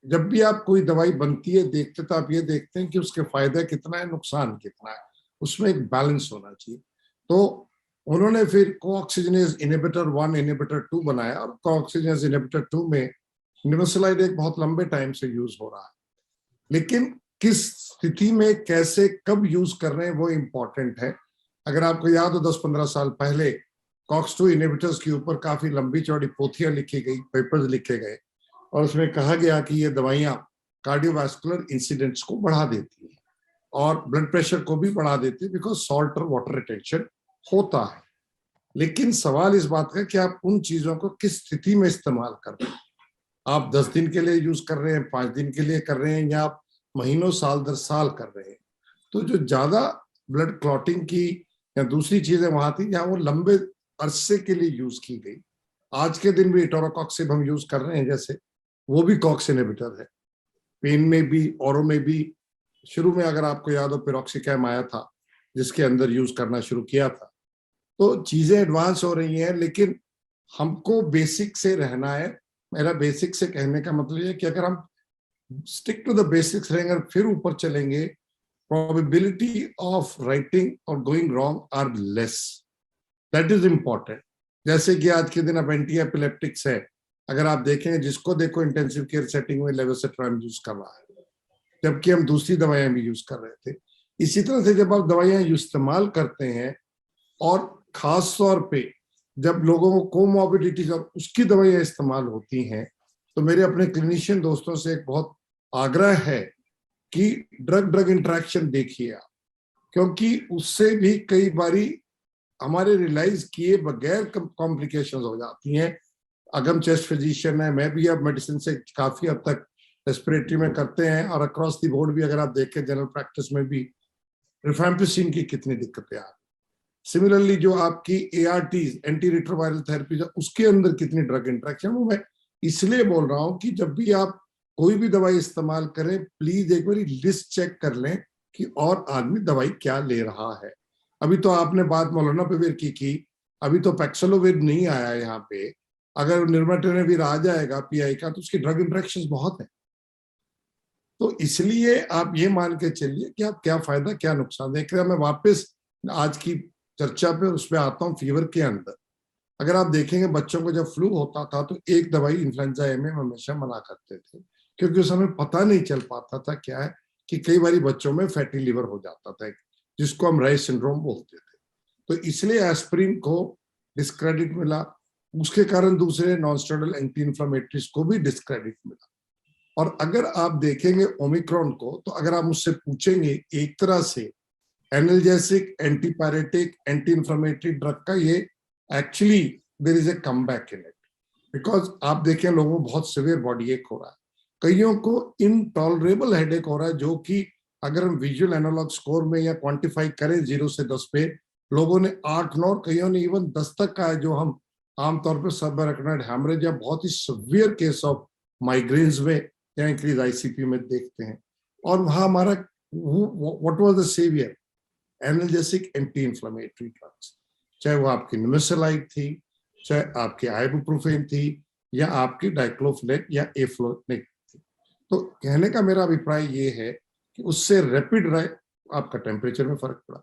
जब भी आप कोई दवाई बनती है देखते तो आप ये देखते हैं कि उसके फायदा कितना है, नुकसान कितना है, उसमें एक बैलेंस होना चाहिए। तो उन्होंने फिर कोऑक्सीजनेज इनहिबिटर 1 इनहिबिटर 2 बनाया, और कोऑक्सीजनेज इनहिबिटर 2 में निमेसुलाइड एक बहुत लंबे टाइम से यूज हो रहा है, लेकिन किस स्थिति में कैसे कब यूज कर रहे हैं वो इंपॉर्टेंट है। अगर आपको याद हो 10-15 साल पहले कॉक्स 2 इनहिबिटर्स के ऊपर काफी लंबी चौड़ी पोथियां लिखी गई, पेपर्स लिखे गए, और उसमें कहा गया कि ये दवाइयां कार्डियोवास्कुलर इंसिडेंट्स को बढ़ा देती है और ब्लड प्रेशर को भी बढ़ा देती है, बिकॉज सॉल्ट और वाटर रिटेंशन होता है। लेकिन सवाल इस बात का कि आप उन चीजों को किस स्थिति में इस्तेमाल कर रहे हैं। आप 10 दिन के लिए यूज कर रहे हैं, 5 दिन के लिए कर रहे हैं, या आप महीनों साल दर साल कर रहे हैं। तो जो ज्यादा ब्लड क्लॉटिंग की या दूसरी चीजें वहां थी जहां वो लंबे अरसे के लिए यूज की गई। आज के दिन भी इटोरोकॉक्सिब हम यूज कर रहे हैं, जैसे वो भी कॉक्स इनहिबिटर है, पेन में भी, औरों में भी। शुरू में अगर आपको याद हो पिरोक्सिकैम आया था जिसके अंदर यूज करना शुरू किया था। तो चीजें एडवांस हो रही हैं, लेकिन हमको बेसिक से रहना है। मेरा बेसिक से कहने का मतलब ये है कि अगर हम स्टिक टू द बेसिक्स रहेंगे, फिर ऊपर चलेंगे, प्रोबेबिलिटी ऑफ राइटिंग और going wrong are less. That is important. जैसे कि आज के दिन अब एंटी एपिलेप्टिक्स है, अगर आप देखें जिसको देखो इंटेंसिव केयर सेटिंग में लेवोसिट्राम यूज कर रहा है, जबकि हम दूसरी दवाइयां भी यूज कर रहे थे। इसी तरह से जब आप दवाइयां इस्तेमाल करते हैं, और खास तौर पे जब लोगों को कोमॉर्बिडिटीज और उसकी दवाइयां इस्तेमाल होती हैं, तो मेरे अपने क्लिनिशियन दोस्तों से एक बहुत आग्रह है कि ड्रग ड्रग इंटरेक्शन देखिए आप, क्योंकि उससे भी कई बारी हमारे रियलाइज किए बगैर कॉम्प्लिकेशंस हो जाती हैं। अगम चेस्ट फिजिशियन है, मैं भी अब मेडिसिन से काफी हद तक रेस्पिरेटरी में करते हैं, और अक्रॉस द बोर्ड भी अगर आप देखें जनरल प्रैक्टिस में भी रिफैम्पिसिन की कितनी दिक्कतें आ रही। सिमिलरली जो आपकी ARTs एंटी रिट्रोवायरल थेरेपी, उसके अंदर कितनी ड्रग इंटरेक्शन। वो मैं इसलिए बोल रहा हूं कि जब भी आप कोई भी दवाई इस्तेमाल करें, प्लीज एक बार लिस्ट चेक कर लें कि और आदमी दवाई क्या ले रहा है। अभी तो आपने बात मोलनुपिराविर की, अभी तो पैक्सलोविड नहीं आया यहाँ पे। अगर निर्माटेनेविर आ जाएगा PI का, तो उसकी ड्रग इंटरेक्शंस बहुत है। तो इसलिए आप ये मान के चलिए कि आप क्या फायदा क्या नुकसान देख रहे हैं। मैं वापस आज की चर्चा पे उस पर आता हूँ। फीवर के अंदर अगर आप देखेंगे, बच्चों को जब फ्लू होता था तो एक दवाई इन्फ्लुएंजा ए में हमेशा मना करते थे, क्योंकि उस समय पता नहीं चल पाता था क्या है, कि कई बार बच्चों में फैटी लिवर हो जाता था, जिसको हम राइस सिंड्रोम बोलते थे। तो इसलिए एस्पिरिन को डिस्क्रेडिट मिला, उसके कारण दूसरे नॉन स्टेरॉइडल एंटी इन्फ्लेमेटरीज को भी डिस्क्रेडिट मिला। और अगर आप देखेंगे ओमिक्रॉन को, तो अगर आप मुझसे पूछेंगे, एक तरह से analgesic, antipyretic, anti inflammatory drug का ये actually there is a comeback in it, because आप देखें लोगों को बहुत सिवियर बॉडी एक हो रहा है, कईयों को इनटॉलरेबल हेडेक हो रहा है, जो कि अगर हम विजुअल एनालॉग स्कोर में या क्वांटिफाई करें 0 से 10 पे, लोगों ने 8-9, कईयों ने इवन 10 तक का है, जो हम आमतौर पर सबअरेक्नोइड हैमरेज या बहुत ही सिवियर केस ऑफ माइग्रेन्स में या इंक्रीज ICP में देखते हैं। और वहां हमारा what was the saviour? Analgesic anti inflammatory drugs, चाहे वो आपकी निमेसुलाइड थी, चाहे आपकी आइबुप्रोफेन थी, या आपकी डाइक्लोफिनेक या एफ्लोनेक थी। तो कहने का मेरा अभिप्राय ये है कि उससे रैपिड आपका टेम्परेचर में फर्क पड़ा,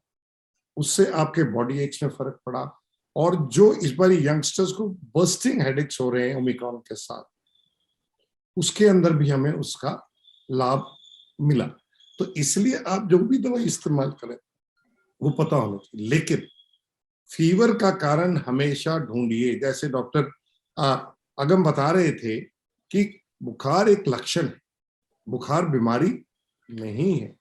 उससे आपके बॉडी एक्स में फर्क पड़ा, और जो इस बार यंगस्टर्स को बर्स्टिंग हेडेक्स हो रहे हैं ओमिक्रॉन के साथ, उसके अंदर भी हमें उसका लाभ मिला। तो इसलिए आप जो भी दवाई इस्तेमाल करें वो पता होना चाहिए। लेकिन फीवर का कारण हमेशा ढूंढिए। जैसे डॉक्टर अगम बता रहे थे कि बुखार एक लक्षण है, बुखार बीमारी नहीं है।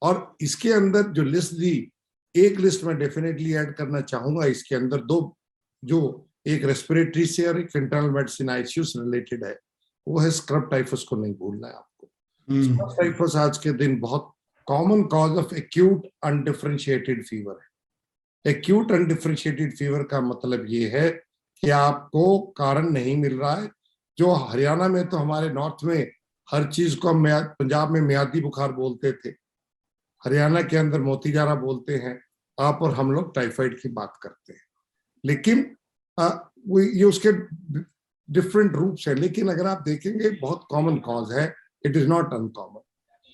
और इसके अंदर जो लिस्ट दी, एक लिस्ट में डेफिनेटली ऐड करना चाहूंगा। इसके अंदर 2, जो एक रेस्पिरेटरी से और एक इंटरनल मेडिसिन ICU से रिलेटेड है, वो है स्क्रब टाइफस को नहीं भूलना है आपको। स्क्रब टाइफस आज के दिन बहुत common cause of acute undifferentiated fever है। एक्यूट अनडिफरेंशिएटेड फीवर का मतलब ये है कि आपको कारण नहीं मिल रहा है। जो हरियाणा में तो हमारे नॉर्थ में हर चीज को हम पंजाब में मियादी बुखार बोलते थे, हरियाणा के अंदर मोतीजारा बोलते हैं, आप और हम लोग टाइफाइड की बात करते हैं। लेकिन ये उसके डिफरेंट रूप्स है, लेकिन अगर आप देखेंगे बहुत कॉमन कॉज है, इट इज नॉट अनकॉमन।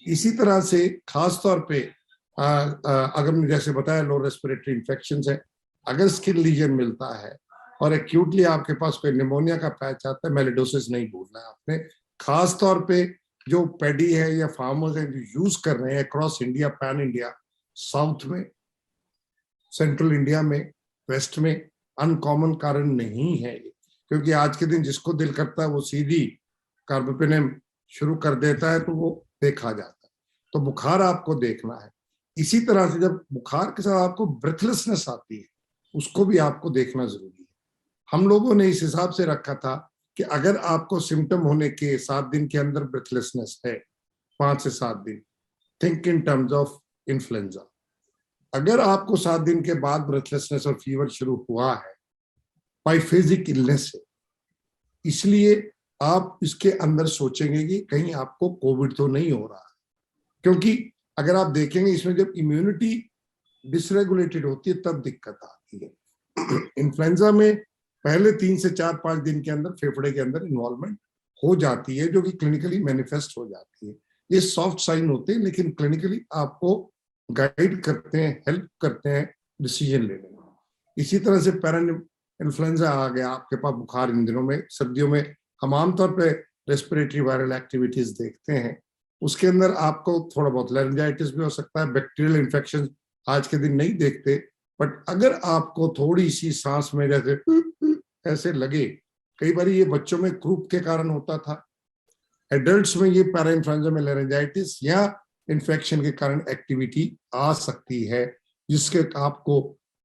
इसी तरह से खास तौर पे अगर मैंने जैसे बताया लो रेस्पिरेटरी इन्फेक्शन है, अगर स्किन लीजन मिलता है और एक्यूटली आपके पास कोई निमोनिया का पैच आता है, मेलिडोसिस नहीं भूलना है आपने। खास तौर पे जो पैडी है या फार्मर्स हैं जो यूज कर रहे हैं across India, pan India, south में, सेंट्रल इंडिया में, वेस्ट में, अनकॉमन कारण नहीं है, क्योंकि आज के दिन जिसको दिल करता है वो सीधी कार्बापेनेम शुरू कर देता है, तो वो देखा जाता है। तो बुखार आपको देखना है। इसी तरह से जब बुखार के साथ आपको ब्रेथलेसनेस आती है, उसको भी आपको देखना जरूरी है। हम लोगों ने इस हिसाब से रखा था कि अगर आपको सिम्टम होने के 7 दिन के अंदर ब्रेथलेसनेस है, 5 से 7 दिन, think in terms of influenza. अगर आपको 7 दिन के बाद ब्रेथलेसनेस और फीवर शुरू हुआ है, बाइफेजिक इलनेस है, इसलिए आप इसके अंदर सोचेंगे कि कहीं आपको कोविड तो नहीं हो रहा है, क्योंकि अगर आप देखेंगे इसमें जब इम्यूनिटी डिसरेगुलेटेड होती है तब दिक्कत आती है। इन्फ्लुएंजा में पहले 3 से 4-5 दिन के अंदर फेफड़े के अंदर इन्वॉल्वमेंट हो जाती है, जो कि क्लिनिकली मैनिफेस्ट हो जाती है। ये सॉफ्ट साइन होते हैं, लेकिन क्लिनिकली आपको गाइड करते हैं, हेल्प करते हैं डिसीजन लेने में। इसी तरह से पैरन इन्फ्लुएंजा आ गया आपके पास बुखार इन दिनों में, सर्दियों में हम आमतौर पे रेस्पिरेटरी वायरल एक्टिविटीज देखते हैं, उसके अंदर आपको थोड़ा बहुत लैरिंजाइटिस भी हो सकता है, बैक्टीरियल इन्फेक्शन आज के दिन नहीं देखते, बट अगर आपको थोड़ी सी सांस में जैसे ऐसे लगे, कई बार ये बच्चों में क्रूप के कारण होता था, एडल्ट्स में ये पैरा इन्फ्लुएंजा में लैरिंजाइटिस या इन्फेक्शन के कारण एक्टिविटी आ सकती है, जिसके आपको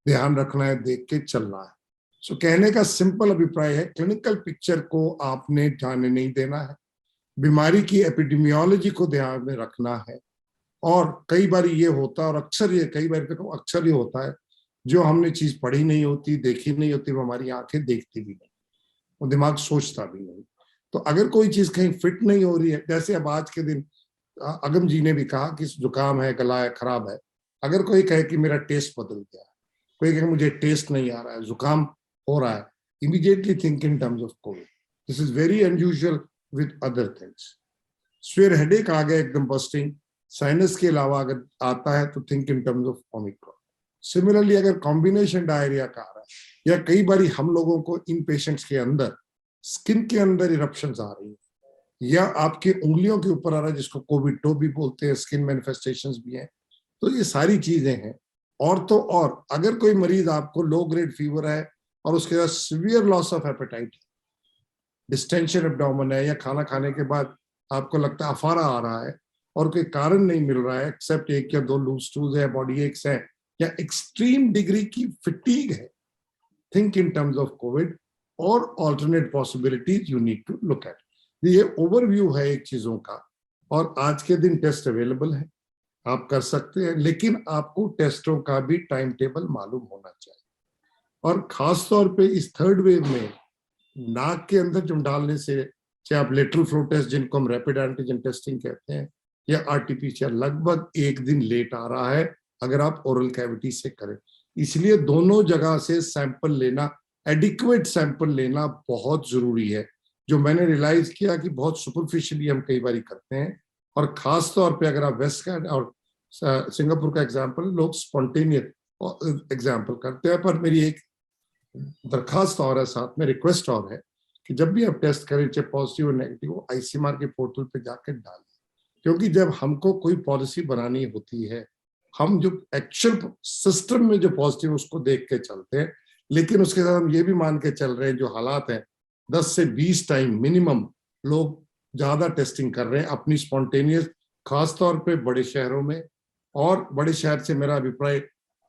ध्यान रखना है, देख के चलना है। सो कहने का सिंपल अभिप्राय है, क्लिनिकल पिक्चर को आपने जाने नहीं देना है, बीमारी की एपिडेमियोलॉजी को ध्यान में रखना है। और कई बार ये होता है, और अक्सर ये कई बार तो अक्सर ये होता है, जो हमने चीज पढ़ी नहीं होती, देखी नहीं होती, वो हमारी आंखें देखती भी नहीं, वो दिमाग सोचता भी नहीं। तो अगर कोई चीज कहीं फिट नहीं हो रही है, जैसे अब आज के दिन अगम जी ने भी कहा कि जुकाम है, गला है, खराब है, अगर कोई कहे कि मेरा टेस्ट बदल गया है, कोई कहे मुझे टेस्ट नहीं आ रहा है, जुकाम हो रहा है, immediately think in terms of COVID. This is very unusual with other things. Severe headache आ गया एकदम बस्टिंग, साइनस के अलावा अगर आता है तो think in terms of Omicron. Similarly अगर कॉम्बिनेशन डायरिया का आ रहा है, या कई बार हम लोगों को इन पेशेंट्स के अंदर स्किन के अंदर इरप्शंस आ रही है, या आपकी उंगलियों के ऊपर आ रहा है, जिसको कोविड टो भी बोलते हैं, स्किन मैनिफेस्टेशंस भी हैं, तो ये सारी चीजें हैं। और तो और अगर कोई मरीज आपको लो ग्रेड फीवर है और उसके बाद severe loss of appetite, distension abdomen है, या खाना खाने के बाद आपको लगता है अफारा आ रहा है और कोई कारण नहीं मिल रहा है एक्सेप्ट 1 या 2 लूज स्टूल्स है, बॉडी एक्स है, या एक्सट्रीम डिग्री की फिटीग है, think in terms of COVID और alternate possibilities you need to look at. ये ओवरव्यू है एक चीजों का, और आज के दिन टेस्ट अवेलेबल है, आप कर सकते हैं, लेकिन आपको टेस्टों का भी टाइम टेबल मालूम होना चाहिए। और खास तौर पे इस थर्ड वेव में नाक के अंदर जो डालने से, चाहे आप लेटरल फ्लो टेस्ट जिनको हम रैपिड एंटीजन टेस्टिंग कहते हैं, या आरटीपीसीआर, लगभग 1 दिन लेट आ रहा है अगर आप ओरल कैविटी से करें। इसलिए दोनों जगह से सैंपल लेना, एडिक्वेट सैंपल लेना बहुत जरूरी है, जो मैंने रियलाइज किया कि बहुत सुपरफिशियली हम कई बार करते हैं। और खास तौर पे अगर आप वेस्ट का और सिंगापुर का एग्जाम्पल, लोग स्पॉन्टेनियस एग्जाम्पल करते हैं, पर मेरी एक दरखास्त और है, साथ में रिक्वेस्ट और है कि जब भी आप टेस्ट करें, चाहे पॉजिटिव और नेगेटिव, आईसीएमआर के पोर्टल पे जाकर डालें, क्योंकि जब हमको कोई पॉलिसी बनानी होती है, हम जो एक्चुअल सिस्टम में जो पॉजिटिव उसको देख के चलते हैं, लेकिन उसके साथ हम ये भी मान के चल रहे हैं जो हालात हैं, 10 से 20 टाइम मिनिमम लोग ज्यादा टेस्टिंग कर रहे हैं अपनी स्पॉन्टेनियस, खासतौर पे बड़े शहरों में। और बड़े शहर से मेरा अभिप्राय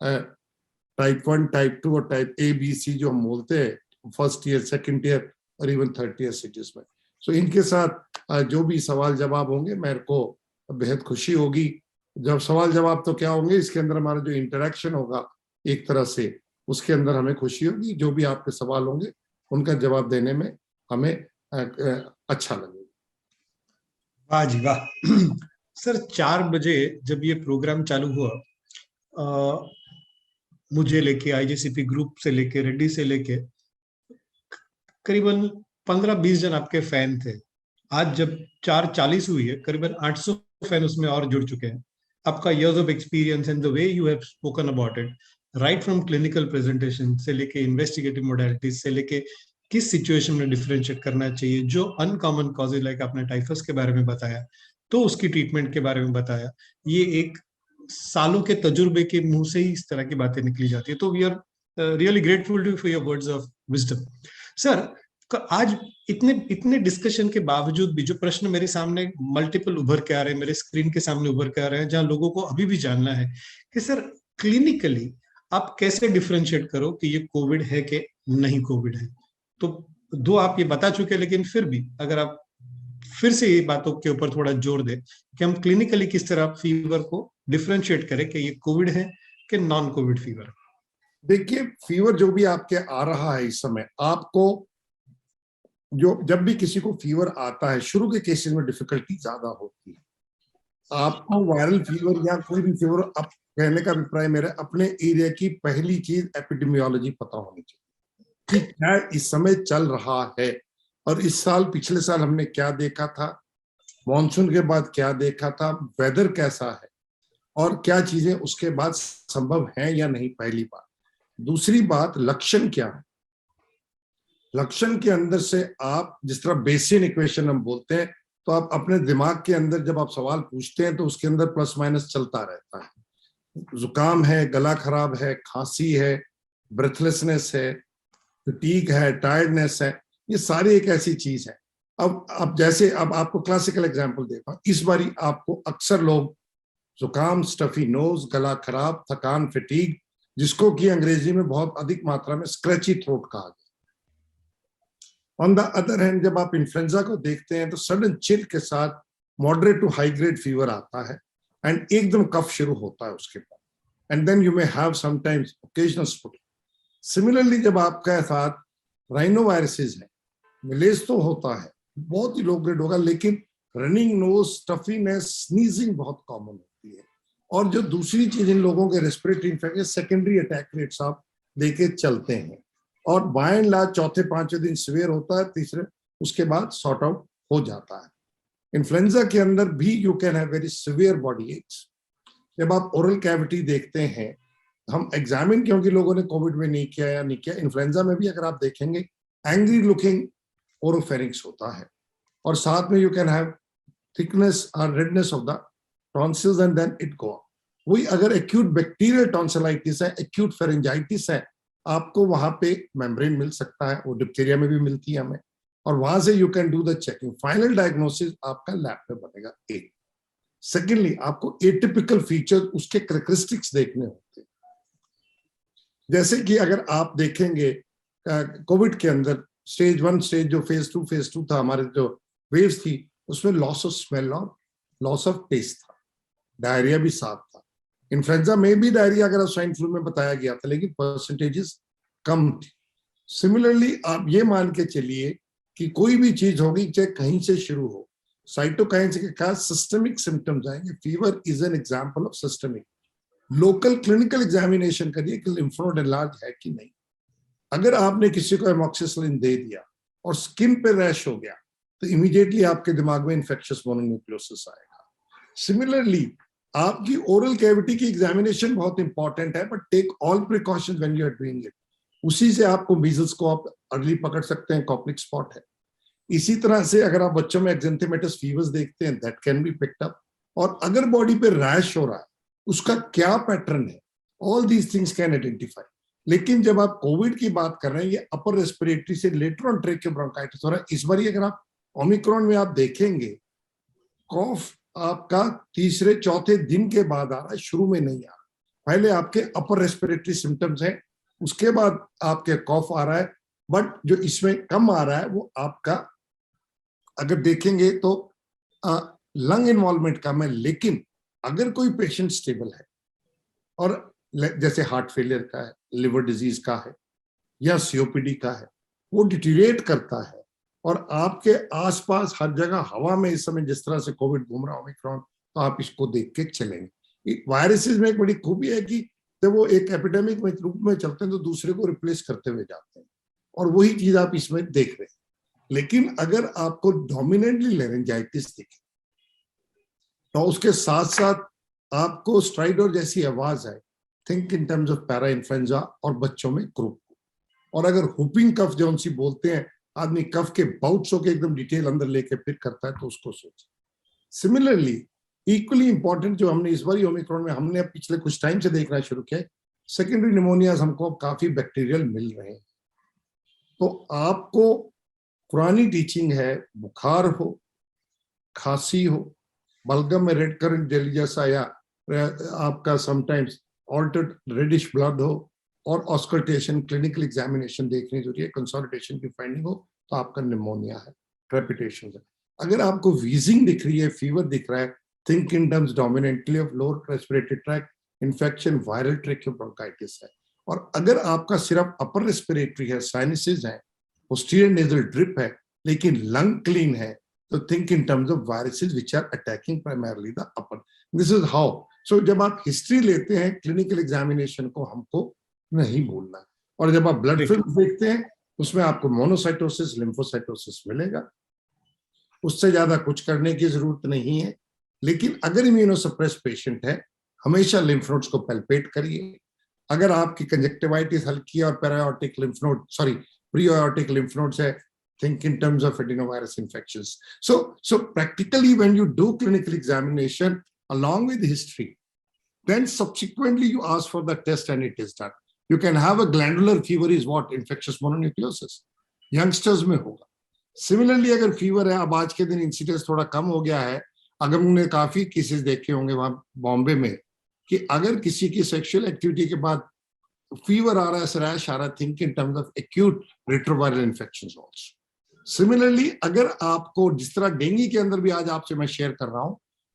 टाइप 1, टाइप 2 और टाइप ABC जो हम बोलते हैं, फर्स्ट ईयर, सेकंड ईयर और इवन थर्ड ईयर सिटीज में। सो इनके साथ जो भी सवाल जवाब होंगे, मेरे को बेहद खुशी होगी। जब सवाल जवाब तो क्या होंगे, इसके अंदर हमारा जो इंटरेक्शन होगा एक तरह से, उसके अंदर हमें खुशी होगी। जो भी आपके सवाल होंगे उनका जवाब देने में हमें अच्छा लगेगा। वाह जी वाह। सर 4 बजे जब ये प्रोग्राम चालू हुआ, मुझे लेके, IGCP ग्रुप से लेके, रेड्डी से लेके करीबन 15-20 जन आपके फैन थे, आज जब 4:40 हुई है, करीबन 800 फैन उसमें और जुड़ चुके हैं। आपका years of experience and the way you have spoken about it, right from clinical presentation से लेके investigative modalities से लेके किस सिचुएशन में डिफरेंशिएट करना चाहिए, जो अनकॉमन कॉजेज लाइक आपने टाइफस के बारे में बताया, तो उसकी ट्रीटमेंट के बारे में बताया, ये एक सालों के तजुर्बे के मुंह से ही इस तरह की बातें निकली जाती है। तो we are really grateful to for your words of wisdom. Sir, आज इतने इतने डिस्कशन के बावजूद भी जो प्रश्न मेरे सामने मल्टीपल उभर के आ रहे हैं, मेरे स्क्रीन के सामने उभर के आ रहे हैं, जहां लोगों को अभी भी जानना है कि सर क्लिनिकली आप कैसे डिफरेंशिएट करो कि ये कोविड है कि नहीं कोविड है। तो दो आप ये बता चुके, लेकिन फिर भी अगर आप फिर से ये बातों के ऊपर थोड़ा जोर दे कि हम क्लिनिकली किस तरह फीवर को डिफरेंशिएट करें कि ये कोविड है कि नॉन कोविड फीवर। देखिए, फीवर जो भी आपके आ रहा है इस समय, आपको जो जब भी किसी को फीवर आता है, शुरू के केसेस में डिफिकल्टी ज्यादा होती है। आपको वायरल फीवर या कोई भी फीवर, अब कहने का अभिप्राय मेरा, अपने एरिया की पहली चीज एपिडेमियोलॉजी पता होनी चाहिए कि क्या इस समय चल रहा है, और इस साल पिछले साल हमने क्या देखा था, मॉनसून के बाद क्या देखा था, वेदर कैसा है, और क्या चीजें उसके बाद संभव है या नहीं, पहली बात। दूसरी बात, लक्षण क्या है। लक्षण के अंदर से आप, जिस तरह बेसियन इक्वेशन हम बोलते हैं, तो आप अपने दिमाग के अंदर जब आप सवाल पूछते हैं तो उसके अंदर प्लस माइनस चलता रहता है। जुकाम है, गला खराब है, खांसी है, ब्रेथलेसनेस है, फटीग है, टायर्डनेस है, ये सारी एक ऐसी चीज है। अब जैसे अब आपको क्लासिकल एग्जांपल देखा, इस बारी आपको अक्सर लोग जुकाम, स्टफी नोज, गला खराब, थकान, फटीग, जिसको कि अंग्रेजी में बहुत अधिक मात्रा में स्क्रैची थ्रोट कहा गया। ऑन द अदर हैंड, जब आप इन्फ्लुएंजा को देखते हैं तो सडन चिल के साथ moderate to high grade fever आता है, एंड एकदम कफ शुरू होता है उसके बाद, and then you may have sometimes occasional spitting. Similarly जब आपके साथ राइनो वायरसेस है, मिलेज तो होता है, बहुत ही लो ग्रेड होगा, लेकिन रनिंग नोज, स्टफीनेस, स्नीजिंग बहुत कॉमन होती है। और जो दूसरी चीज इन लोगों के respiratory infection, secondary attack rates आप लेके चलते हैं, और बाय एंड लार्ज चौथे पांचवें दिन सीवियर होता है, तीसरे उसके बाद सॉर्ट आउट हो जाता है। इन्फ्लुएंजा के अंदर भी you can have very severe body aches. जब आप ओरल कैविटी देखते हैं, हम एग्जामिन क्योंकि लोगों ने कोविड में नहीं किया या नहीं किया, इन्फ्लुएंजा में भी अगर आप देखेंगे एंग्री लुकिंग ओरोफेरिंक्स होता है, और साथ में यू कैन हैव थिकनेस और redness of the tonsils, and then it go. वही अगर एक्यूट बैक्टीरियल टॉन्सिलाइटिस है, एक्यूट फेरेंजाइटिस है, आपको वहां पे मेम्ब्रेन मिल सकता है, वो डिप्थीरिया में भी मिलती है हमें, और वहां से you can do the checking. Final diagnosis आपका लैब पे बनेगा। एक सेकेंडली, आपको एटिपिकल फीचर्स, उसके कैरेक्टरिस्टिक्स देखने होते हैं। जैसे कि अगर आप देखेंगे कोविड के अंदर स्टेज 1, स्टेज जो फेज 2 था, हमारे जो वेव्स थी, उसमें लॉस ऑफ स्मेल और लॉस ऑफ टेस्ट था, डायरिया भी साथ था। इन्फ्लुएंजा में भी डायरिया अगर स्वाइन फ्लू में बताया गया था, लेकिन परसेंटेजेस कम थी। सिमिलरली आप ये मान के चलिए कि कोई भी चीज होगी, चाहे कहीं से शुरू हो, साइटोकाइंस के साथ सिस्टमिक सिम्टम्स आएंगे। Fever is an example of systemic. Local clinical examination करिए कि लिम्फ नोड एनलार्ज है कि नहीं। अगर आपने किसी को एमॉक्सिसिलिन दे दिया और स्किन पे रैश हो गया, तो इमीडिएटली आपके दिमाग में इन्फेक्शियस मोनोन्यूक्लियोसिस आएगा। सिमिलरली आपकी ओरल कैविटी की एग्जामिनेशन बहुत इंपॉर्टेंट है, but take all precautions when you are doing it. उसी से आपको मीजल्स को आप अर्ली पकड़ सकते हैं, कॉप्लिक स्पॉट है। इसी तरह से अगर आप बच्चों में एक्जेंथेमेटस फीवर्स देखते हैं, that can be picked up. और अगर बॉडी पे रैश हो रहा है, उसका क्या पैटर्न है, all these things can identify. लेकिन जब आप कोविड की बात कर रहे हैं, ये अपर रेस्पिरेटरी से लेटर ऑन ट्रेकियो ब्रोंकाइटिस हो रहा है। इस बार अगर आप ओमिक्रॉन में आप देखेंगे, कॉफ आपका तीसरे चौथे दिन के बाद आ रहा है, शुरू में नहीं आ रहा। पहले आपके अपर रेस्पिरेटरी सिम्टम्स हैं, उसके बाद आपके कॉफ आ रहा है, बट जो इसमें कम आ रहा है वो आपका अगर देखेंगे तो लंग इन्वॉल्वमेंट कम है। लेकिन अगर कोई पेशेंट स्टेबल है, और जैसे हार्ट फेलियर का है, लिवर डिजीज का है, या सीओपीडी का है, वो डिटीरिएट करता है, और आपके आसपास हर जगह हवा में इस समय जिस तरह से कोविड घूम रहा है ओमिक्रॉन, तो आप इसको देख के चलेंगे। वायरसेस में एक बड़ी खूबी है कि जब वो एक एपिडेमिक में रूप में चलते हैं तो दूसरे को रिप्लेस करते हुए जाते हैं, और वही चीज आप इसमें देख रहे हैं। लेकिन अगर आपको डोमिनेंटली लेरिंजाइटिस दिखे तो उसके साथ साथ आपको स्ट्राइडर जैसी आवाज आए, think in terms of para influenza और बच्चों में क्रूप, और अगर हुपिंग कफ जो उनसी बोलते हैं, आदमी कफ के बाउट्स होके एकदम डिटेल अंदर लेके फिर करता है, तो उसको सोच। सिमिलरली इक्वली इंपॉर्टेंट जो हमने इस बार ओमिक्रॉन में हमने पिछले कुछ टाइम से देखना शुरू किया, सेकेंडरी निमोनियाज हमको काफी बैक्टीरियल मिल रहे हैं। तो आपको पुरानी टीचिंग है, बुखार हो, खांसी हो, बलगम में रेड करंट जेली जैसा या आपका समटाइम्स ऑल्टर्ड रेडिश ब्लड हो, और ऑस्कल्टेशन क्लिनिकल एग्जामिनेशन देखनी जरूरी है, कंसोलिडेशन की फाइंडिंग हो, तो आपका निमोनिया है, क्रेपिटेशन है। अगर आपको वीजिंग दिख रही है, फीवर दिख रहा है, think in terms dominantly of lower respiratory tract infection, viral tracheobronchitis है। और अगर आपका सिर्फ अपर रेस्पिरेटरी है, साइनसेस है, पोस्टीरियर नेजल ड्रिप है, लेकिन लंग क्लीन है, तो think in terms of viruses which are attacking primarily the upper. This is how. So जब आप हिस्ट्री लेते हैं, क्लिनिकल एग्जामिनेशन को हमको नहीं भूलना, और जब आप ब्लड फिल्म देखते हैं उसमें आपको मोनोसाइटोसिस, लिम्फोसाइटोसिस मिलेगा। उससे ज्यादा कुछ करने की जरूरत नहीं है। लेकिन अगर इम्यूनोसप्रेस पेशेंट है, हमेशा लिम्फ नोड्स को पैल्पेट करिए। अगर आपकी कंजक्टिवाइटिस हल्की और periotic lymph node, sorry preotic lymph nodes है, think in terms of adenovirus infections. So practically when you do clinical examination along with history, then subsequently you ask for the test and it is done. You can have a glandular fever is what? Infectious mononucleosis. Youngsters में होगा। Similarly अगर फीवर है, अब आज के दिन इंसिडेंस थोड़ा कम हो गया है, अगर उन्होंने काफी केसेस देखे होंगे वहां बॉम्बे में, कि अगर किसी की सेक्सुअल एक्टिविटी के बाद फीवर आ रहा है, रैश आ रहा है, think in terms of acute retroviral infections also. Similarly अगर आपको, जिस तरह डेंगू के अंदर भी आज आपसे मैं शेयर कर रहा हूं,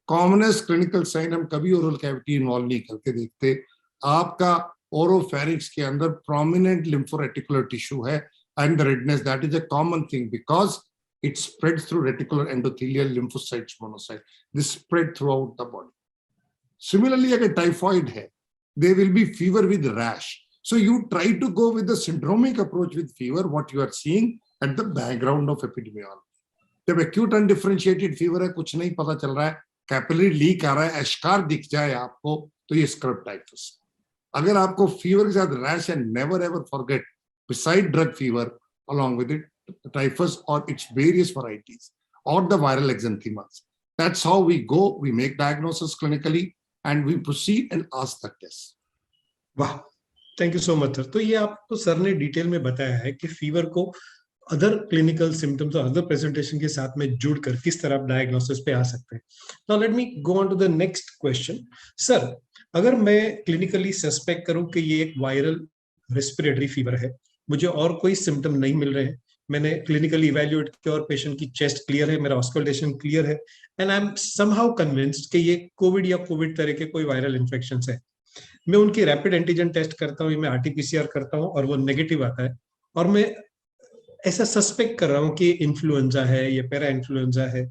कॉमनेस्ट क्लिनिकल साइन हम कभी ओरल कैविटी इन्वॉल्व नहीं करके देखते, आपका ओरोफेरिंक्स के अंदर प्रोमिनेंट लिम्फोरेटिकुलर टिश्यू है and the redness, that is a common thing because it spread through reticular endothelial lymphocytes monocyte, this spread through out the body. Similarly अगर टाइफॉइड है, there will be fever with rash. So you try to go with the syndromic approach with fever, what you are seeing at the background of epidemiology. जब acute undifferentiated fever है, कुछ नहीं पता चल रहा है, कैपिलरी लीक आ रहा है, एशकार दिख जाए आपको, तो ये स्क्रब टाइफस। अगर आपको फीवर के साथ रैश है, never ever forget beside drug fever along with it typhus or its various varieties or the viral exanthemas. That's how we go, we make diagnosis clinically and we proceed and ask the test. वाह, thank you so much sir. तो ये आपको सर ने डिटेल में बताया है कि फीवर को अदर क्लिनिकल सिम्टम्स और अदर प्रेजेंटेशन के साथ में जुड़कर किस तरह आप डायग्नोसिस पे आ सकते हैं। Now let me go on to the next question. Sir, अगर मैं क्लिनिकली सस्पेक्ट करूं कि ये एक वायरल रेस्पिरेटरी फीवर है, मुझे और कोई सिम्टम नहीं मिल रहे हैं, मैंने क्लिनिकली इवैल्यूएट किया और पेशेंट की चेस्ट क्लियर है, मेरा ऑस्कल्टेशन क्लियर है, and I am somehow convinced कि ये कोविड या कोविड तरह के कोई वायरल इन्फेक्शन है, मैं उनकी रैपिड एंटीजन टेस्ट करता हूँ, मैं आरटीपीसीआर करता हूँ और वो नेगेटिव आता है, और मैं ऐसा सस्पेक्ट कर रहा हूँ कि इन्फ्लुएंजा है या पैरा इन्फ्लुएंजा है,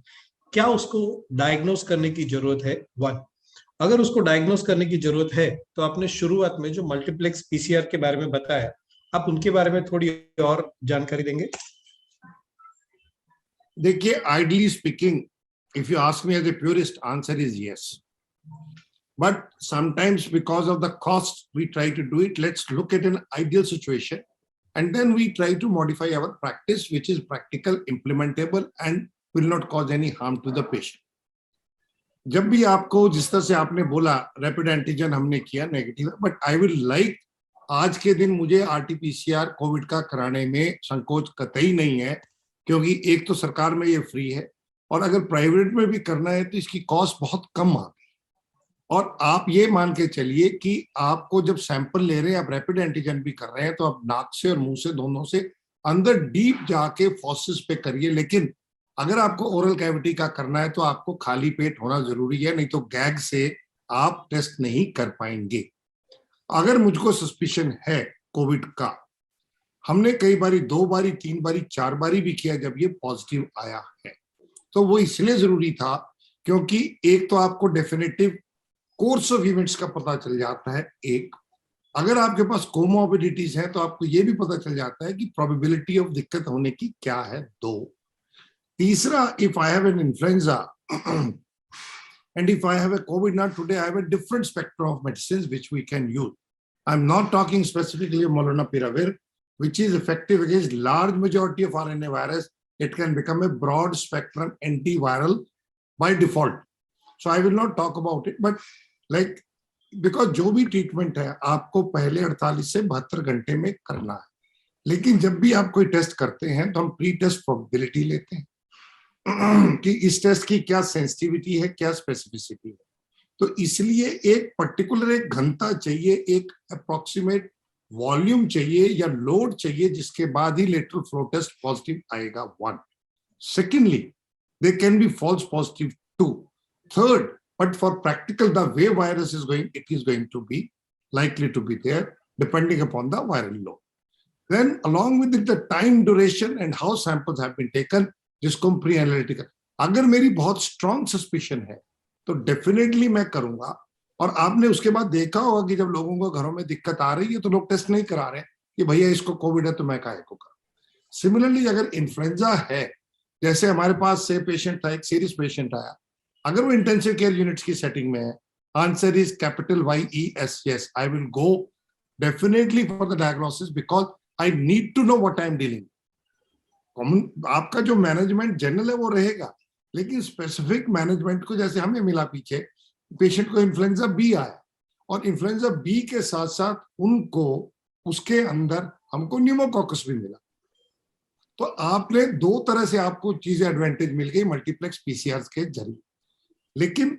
क्या उसको डायग्नोस करने की जरूरत है? वन, अगर उसको डायग्नोस करने की जरूरत है तो आपने शुरुआत में जो मल्टीप्लेक्स पीसीआर के बारे में बताया, आप उनके बारे में थोड़ी और जानकारी देंगे? देखिए, ideally speaking, if you ask me as a purist, answer is yes, but sometimes because of the cost we try to do it. Let's look at an ideal situation and then we try to modify our practice which is practical, implementable and will not cause any harm to the patient. जब भी आपको, जिस तरह से आपने बोला रैपिड एंटीजन हमने किया negative, but I will like, आज के दिन मुझे आरटीपीसीआर कोविड का कराने में संकोच कतई नहीं है, क्योंकि एक तो सरकार में ये फ्री है और अगर प्राइवेट में भी करना है तो इसकी कॉस्ट बहुत कम आ गई। और आप ये मान के चलिए कि आपको जब सैंपल ले रहे हैं, आप रैपिड एंटीजन भी कर रहे हैं, तो आप नाक से और मुंह से, दोनों से अंदर डीप जाके फॉसिस पे करिए। लेकिन अगर आपको ओरल कैविटी का करना है तो आपको खाली पेट होना जरूरी है, नहीं तो गैग से आप टेस्ट नहीं कर पाएंगे। अगर मुझको सस्पिशन है कोविड का, हमने कई बारी, 2 बारी, 3 बारी, 4 बारी भी किया जब ये पॉजिटिव आया है, तो वो इसलिए जरूरी था क्योंकि एक तो आपको डेफिनेटिव कोर्स ऑफ इवेंट्स का पता चल जाता है, एक, अगर आपके पास कोमोबिडिटीज हैं तो आपको ये भी पता चल जाता है कि प्रोबेबिलिटी ऑफ दिक्कत होने की क्या है, 2। तीसरा, if I have an influenza and if I have a COVID now today, I have a different spectrum of medicines which we can use. I'm not talking specifically of Molnupiravir, which is effective against large majority of RNA virus. It can become a broad spectrum antiviral by default. So I will not talk about it, but like, because जो भी ट्रीटमेंट है आपको पहले 48 से 72 घंटे में करना है, लेकिन जब भी आप कोई टेस्ट करते हैं तो हम प्री टेस्ट प्रोबेबिलिटी लेते हैं कि इस टेस्ट की क्या सेंसिटिविटी है, क्या स्पेसिफिसिटी है। तो इसलिए एक पर्टिकुलर एक घनता चाहिए, एक अप्रोक्सीमेट वॉल्यूम चाहिए या लोड चाहिए, जिसके बाद ही लेटरल फ्लो टेस्ट पॉजिटिव आएगा, 1। Secondly, they can be false positive 2। Third, but for practical, the way virus is going, it is going to be likely to be there depending upon the viral load. Then along with it, the time duration and how samples have been taken, जिसको हम प्री एनालिटिकल, अगर मेरी बहुत स्ट्रॉन्ग सस्पिशन है तो डेफिनेटली मैं करूंगा। और आपने उसके बाद देखा होगा कि जब लोगों को घरों में दिक्कत आ रही है तो लोग टेस्ट नहीं करा रहे कि भैया इसको कोविड है तो मैं काहे को करूं। सिमिलरली अगर इन्फ्लुएंजा है, जैसे हमारे पास से पेशेंट था, एक सीरियस पेशेंट आया, अगर वो इंटेंसिव केयर यूनिट्स की सेटिंग में है, answer is capital YES, yes, I will go definitely for the diagnosis because I need to know what I am dealing. Common आपका जो मैनेजमेंट जनरल है वो रहेगा, लेकिन स्पेसिफिक मैनेजमेंट को, जैसे हमें मिला पीछे पेशेंट को इन्फ्लुएंजा बी आया और इन्फ्लुएंजा बी के साथ साथ उनको उसके अंदर हमको न्यूमोकॉकस भी मिला। तो आपने 2 तरह से आपको चीजें एडवांटेज मिल गई मल्टीप्लेक्स पीसीआर के जरिए। लेकिन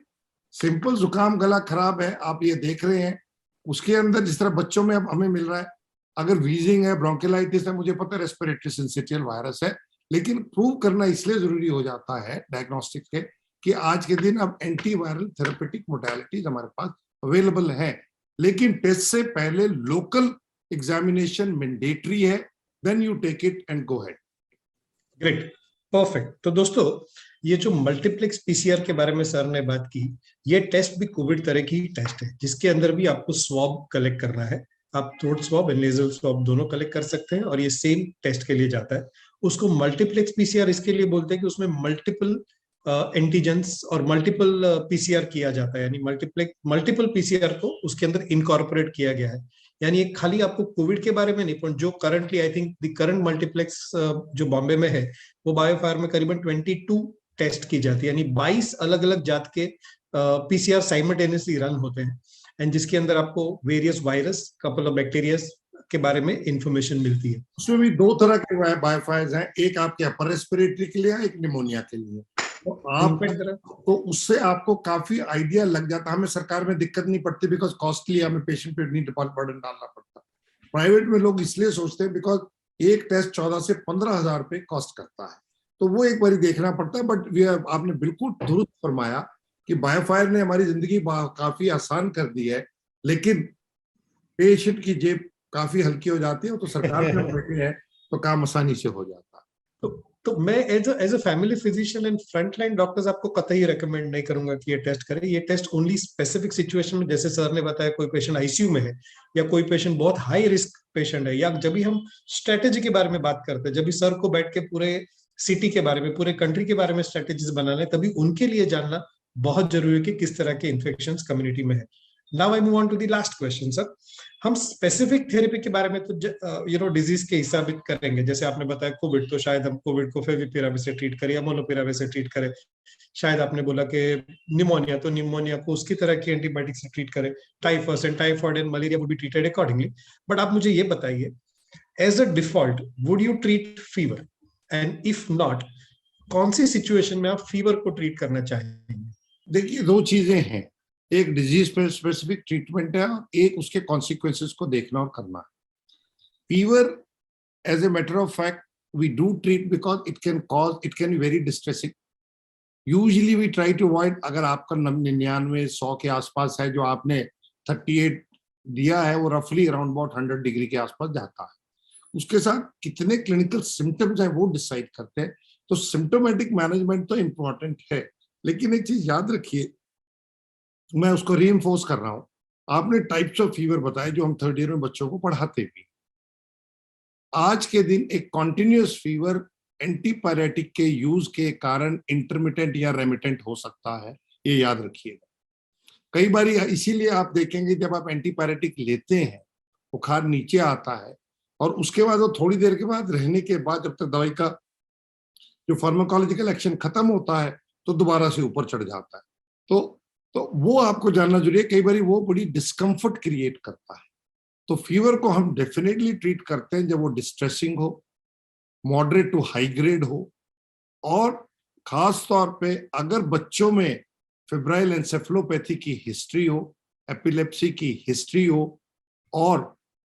सिंपल जुकाम, गला खराब है, आप ये देख रहे हैं, उसके अंदर जिस तरह बच्चों में अब हमें मिल रहा है, अगर वीजिंग है, ब्रोंकिलाइटिस है, मुझे पता है रेस्पिरेटरी सिंसिटियल वायरस है, लेकिन प्रूव करना इसलिए जरूरी हो जाता है डायग्नोस्टिक के कि आज के दिन अब एंटीवायरल थेरेपेटिक मोडालिटीज हमारे पास अवेलेबल है, लेकिन टेस्ट से पहले लोकल एग्जामिनेशन मैंडेटरी है, then you take it and go ahead. Great, perfect. तो दोस्तों, ये जो मल्टीप्लेक्स पीसीआर के बारे में सर ने बात की, ये टेस्ट भी कोविड तरह की टेस्ट है, जिसके अंदर भी आपको स्वैब कलेक्ट करना है। आप throat swab and nasal swab दोनों कलेक्ट कर सकते हैं और ये सेम टेस्ट के लिए जाता है। उसको मल्टीप्लेक्स पीसीआर इसके लिए बोलते हैं कि उसमें मल्टीपल एंटीजेंस और मल्टीपल पीसीआर किया जाता है, यानी मल्टीपल पीसीआर को उसके अंदर इनकॉर्पोरेट किया गया है। यानी एक खाली आपको कोविड के बारे में नहीं, पर जो currently I think the current multiplex जो बॉम्बे में है, वो बायोफायर में करीबन 22 टेस्ट की जाती है, यानी 22 अलग अलग जात के पीसीआर साइमल्टेनियसली रन होते हैं, एंड जिसके अंदर आपको various virus, couple of bacteria के बारे में इंफॉर्मेशन मिलती है। उसमें भी 2 तरह के बायोफायर्स हैं, एक आपके अपर रेस्पिरेटरी के लिए, एक निमोनिया के लिए। तो आप तो उससे आपको काफी आइडिया लग जाता है। हमें सरकार में दिक्कत नहीं पड़ती बिकॉज कॉस्टली, हमें पेशेंट पे नहीं बर्डन डालना पड़ता। प्राइवेट में लोग इसलिए सोचते हैं बिकॉज एक टेस्ट 14 से 15 हजार रुपए कॉस्ट करता है, तो वो एक बार देखना पड़ता है। बट आपने बिल्कुल दुरुस्त फरमाया कि बायोफायर ने हमारी जिंदगी काफी आसान कर दी है, लेकिन पेशेंट की जेब काफी हल्की हो जाती है, तो सरकार में बैठे हैं तो काम आसानी से हो जाता है। तो मैं as a family physician and frontline doctors आपको कतई रेकमेंड नहीं करूंगा कि ये टेस्ट करें। ये टेस्ट ओनली स्पेसिफिक सिचुएशन में, जैसे सर ने बताया, कोई पेशेंट आईसीयू में है या कोई पेशेंट बहुत हाई रिस्क पेशेंट है, या जब भी हम स्ट्रेटेजी के बारे में बात करते हैं, जब भी सर को बैठ के पूरे सिटी के बारे में, पूरे कंट्री के बारे में स्ट्रेटेजीज बनाने, तभी उनके लिए जानना बहुत जरूरी है कि किस तरह के इन्फेक्शंस कम्युनिटी में है। Now I move on to the last question sir. हम स्पेसिफिक थेरेपी के बारे में तो डिजीज के हिसाब से करेंगे, जैसे आपने बताया कोविड, तो शायद हम कोविड को फेविपिराविर से ट्रीट करें या मोलनुपिराविर से ट्रीट करें। शायद आपने बोला कि निमोनिया, तो निमोनिया को उसकी तरह की एंटीबायोटिक से ट्रीट करें। Typhus and typhoid and malaria would be treated accordingly. But आप मुझे ये बताइए, as a default would you treat fever, and if not, कौन सी सिचुएशन में आप फीवर को ट्रीट करना चाहेंगे? देखिए, 2 चीजें हैं, एक डिजीज पे स्पेसिफिक ट्रीटमेंट है और एक उसके कॉन्सिक्वेंसेस को देखना और करना है। Fever as a matter of fact we do treat because it can be very distressing. Usually we try to avoid, अगर आपका 99-100 के आसपास है, जो आपने 38 दिया है, वो रफली अराउंड अबाउट 100 डिग्री के आसपास जाता है। उसके साथ कितने क्लिनिकल सिम्टम्स है वो डिसाइड करते हैं। तो सिम्टोमेटिक मैनेजमेंट तो इम्पोर्टेंट है, लेकिन एक चीज याद रखिए, मैं उसको रीइंफोर्स कर रहा हूं आपने टाइप्स ऑफ फीवर बताए जो हम थर्ड ईयर में बच्चों को पढ़ाते भी। आज के दिन एक कॉन्टिन्यूअस फीवर एंटीपायरेटिक के यूज के कारण इंटरमिटेंट या रेमिटेंट हो सकता है, ये याद रखिएगा। कई बार इसीलिए आप देखेंगे जब आप एंटीपायरेटिक लेते हैं, बुखार नीचे आता है और उसके बाद वो थोड़ी देर के बाद रहने के बाद जब तक दवाई का जो फार्माकोलॉजिकल एक्शन खत्म होता है तो दोबारा से ऊपर चढ़ जाता है। तो वो आपको जानना जरूरी है। कई बार वो बड़ी डिस्कम्फर्ट क्रिएट करता है। तो फीवर को हम डेफिनेटली ट्रीट करते हैं जब वो डिस्ट्रेसिंग हो, मॉडरेट टू हाई ग्रेड हो, और खास तौर पे अगर बच्चों में फेब्राइल एंसेफेलोपैथी की हिस्ट्री हो, एपिलेप्सी की हिस्ट्री हो, और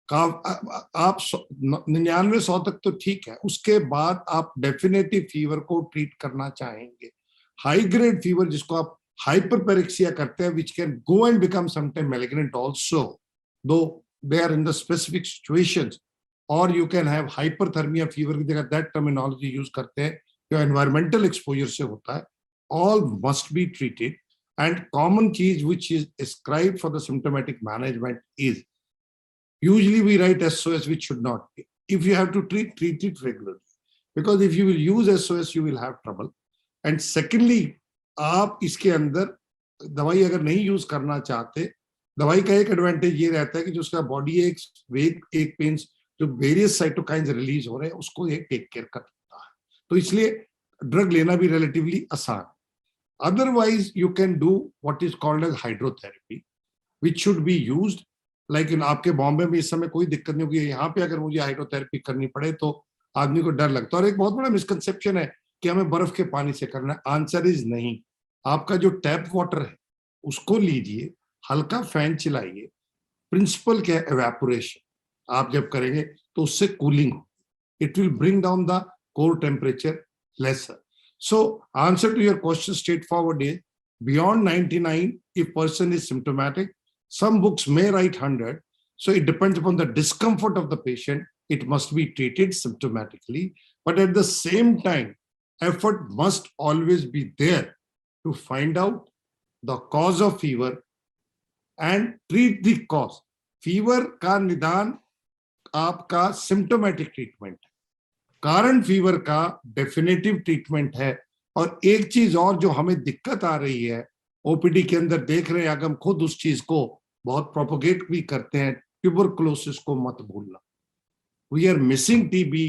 आप 99-100 तक तो ठीक है, उसके बाद आप डेफिनेटिव फीवर को ट्रीट करना चाहेंगे। हाई ग्रेड फीवर जिसको आप हाइपरपेरेक्सिया करते हैं, which can go and become sometime malignant also, though they are in the specific situations, और you can have hyperthermia fever की जगह दैट टर्मिनोलॉजी यूज करते हैं जो एनवायरमेंटल एक्सपोजर से होता है। All must be treated, and common चीज which is ascribed for the symptomatic management is usually we write SOS, which should not be. If you have to treat it regularly, because if you will use SOS, you will have trouble. And secondly, आप इसके अंदर दवाई अगर नहीं यूज करना चाहते, दवाई का एक एडवांटेज ये रहता है कि जो उसका बॉडी एक पेन्स जो वेरियस साइटोकाइंस रिलीज हो रहे हैं उसको ये टेक केयर करता है, तो इसलिए ड्रग लेना भी रिलेटिवली आसान। Otherwise you can do what is called as hydrotherapy, which should be used. लेकिन आपके बॉम्बे में इस समय कोई दिक्कत नहीं होगी, यहाँ पे अगर मुझे हाइड्रोथेरेपी करनी पड़े तो आदमी को डर लगता है। और एक बहुत बड़ा मिसकंसेप्शन है कि हमें बर्फ के पानी से करना है। आंसर इज नहीं। आपका जो टैप वाटर है उसको लीजिए, हल्का फैन चलाइए, प्रिंसिपल क्या है एवेपोरेशन, आप जब करेंगे तो उससे कूलिंग हो, it will bring down the core temperature lesser. So answer to your question straightforward is beyond 99 if person is symptomatic. Some books may write 100, so it depends upon the discomfort of the patient. It must be treated symptomatically, but at the same time, effort must always be there to find out the cause of fever and treat the cause. Fever का निदान आपका symptomatic treatment है, कारण फीवर का डेफिनेटिव ट्रीटमेंट है। और एक चीज और जो हमें दिक्कत आ रही है, ओपीडी के अंदर देख रहे हैं, अगर हम खुद उस चीज को बहुत प्रोपोगेट भी करते हैं, ट्यूबरकुलोसिस को मत भूलना। We are missing TB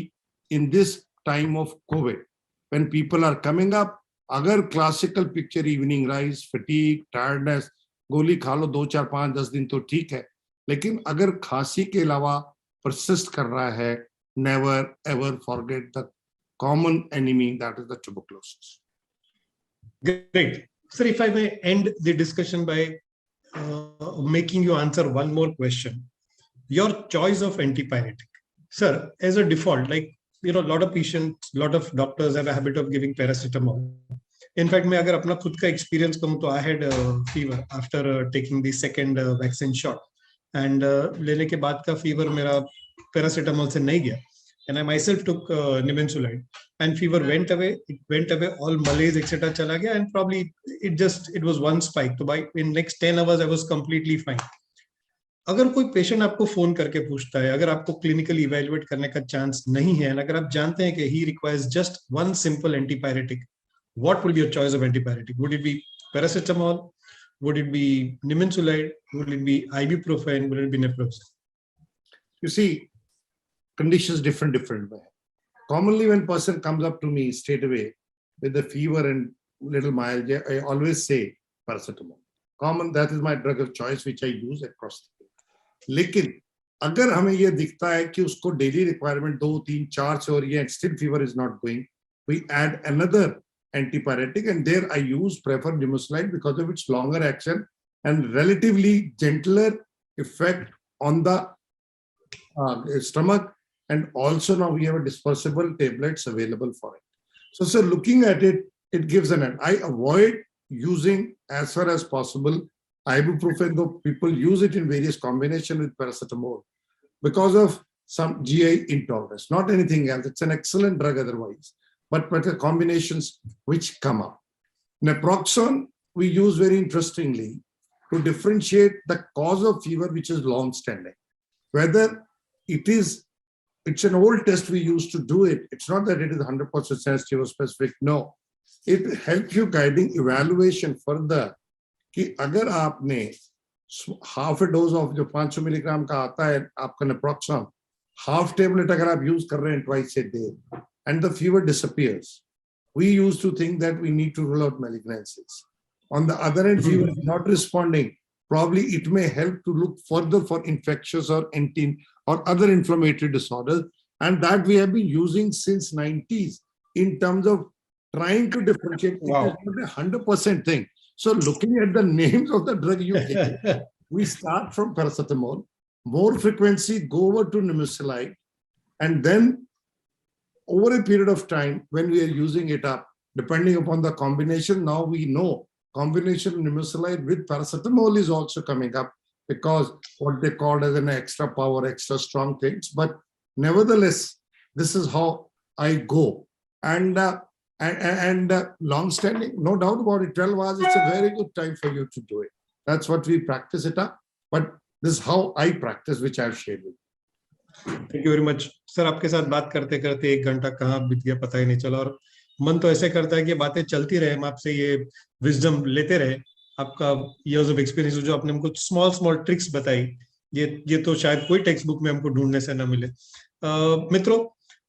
in this time of COVID when people are coming up. अगर classical picture evening rise, fatigue, tiredness, गोली खा लो 2, 4, 5, 10 दिन तो ठीक है, लेकिन अगर खांसी के अलावा परसिस्ट कर रहा है, never ever forget the common enemy, that is the tuberculosis. Great. Sir, if I may end the discussion by making you answer one more question. Your choice of antipyretic. Sir, as a default, like, a lot of patients, lot of doctors have a habit of giving paracetamol. In fact, मैं अगर अपना खुद का experience कहूँ तो I had fever after taking the second vaccine shot. And लेने के बाद का fever मेरा paracetamol से नहीं गया. And I myself took nimensulide, and fever went away. It went away, all malaise, etc. चला गया, and probably it was one spike. तो by in next 10 hours I was completely fine. अगर कोई पेशेंट आपको फोन करके पूछता है, अगर आपको क्लिनिकली इवेल्युएट करने का चांस नहीं है, and अगर आप जानते हैं कि he requires just one simple antipyretic, what would be your choice of antipyretic? Would it be paracetamol? Would it be nimensulide? Would it be ibuprofen? Would it be naproxen? You see, conditions different way. Commonly when person comes up to me straight away with the fever and little myalgia, I always say paracetamol. Common, that is my drug of choice which I use across the day. लेकिन अगर हमें ये दिखता है कि उसको डेली रिक्वायरमेंट 2, 3, 4 से हो रही है and still fever is not going, we add another antipyretic, and there I prefer nimensulide because of its longer action and relatively gentler effect on the stomach. And also now we have a dispersible tablets available for it. So looking at it, it gives an end. I avoid using as far as possible ibuprofen, though people use it in various combinations with paracetamol because of some GI intolerance, not anything else. It's an excellent drug otherwise, but the combinations which come up. Naproxen we use very interestingly to differentiate the cause of fever, which is long standing. Whether it's an old test we used to do it. It's not that it is 100% sensitive or specific. No, it helps you guiding evaluation further. कि अगर आपने half a dose of जो 500 मिलीग्राम का आता है आपका naproxen, half tablet अगर आप use कर रहे हैं twice a day, and the fever disappears, we used to think that we need to rule out malignancies. On the other hand, fever is not responding. Probably it may help to look further for infectious or other inflammatory disorders, and that we have been using since 90s in terms of trying to differentiate. Wow. It is not a 100% thing. So looking at the names of the drug you get, we start from paracetamol, more frequency, go over to nimesulide, and then over a period of time, when we are using it up, depending upon the combination, now we know combination nimesulide with paracetamol is also coming up, because what they called as an extra power, extra strong things. But nevertheless, this is how I go. And long standing, no doubt about it, 12 hours, it's a very good time for you to do it. That's what we practice it up. But this is how I practice, which I've shared with you. Thank you very much sir. आपके साथ बात करते करते 1 घंटा कहाँ बीत गया पता ही नहीं चला, और मन तो ऐसे करता है कि बातें चलती रहे, हम आपसे ये विजडम लेते रहे. आपका इयर्स ऑफ एक्सपीरियंस, जो आपने हमको स्मॉल ट्रिक्स बताई, ये तो शायद कोई टेक्स्ट बुक में हमको ढूंढने से ना मिले. मित्रों,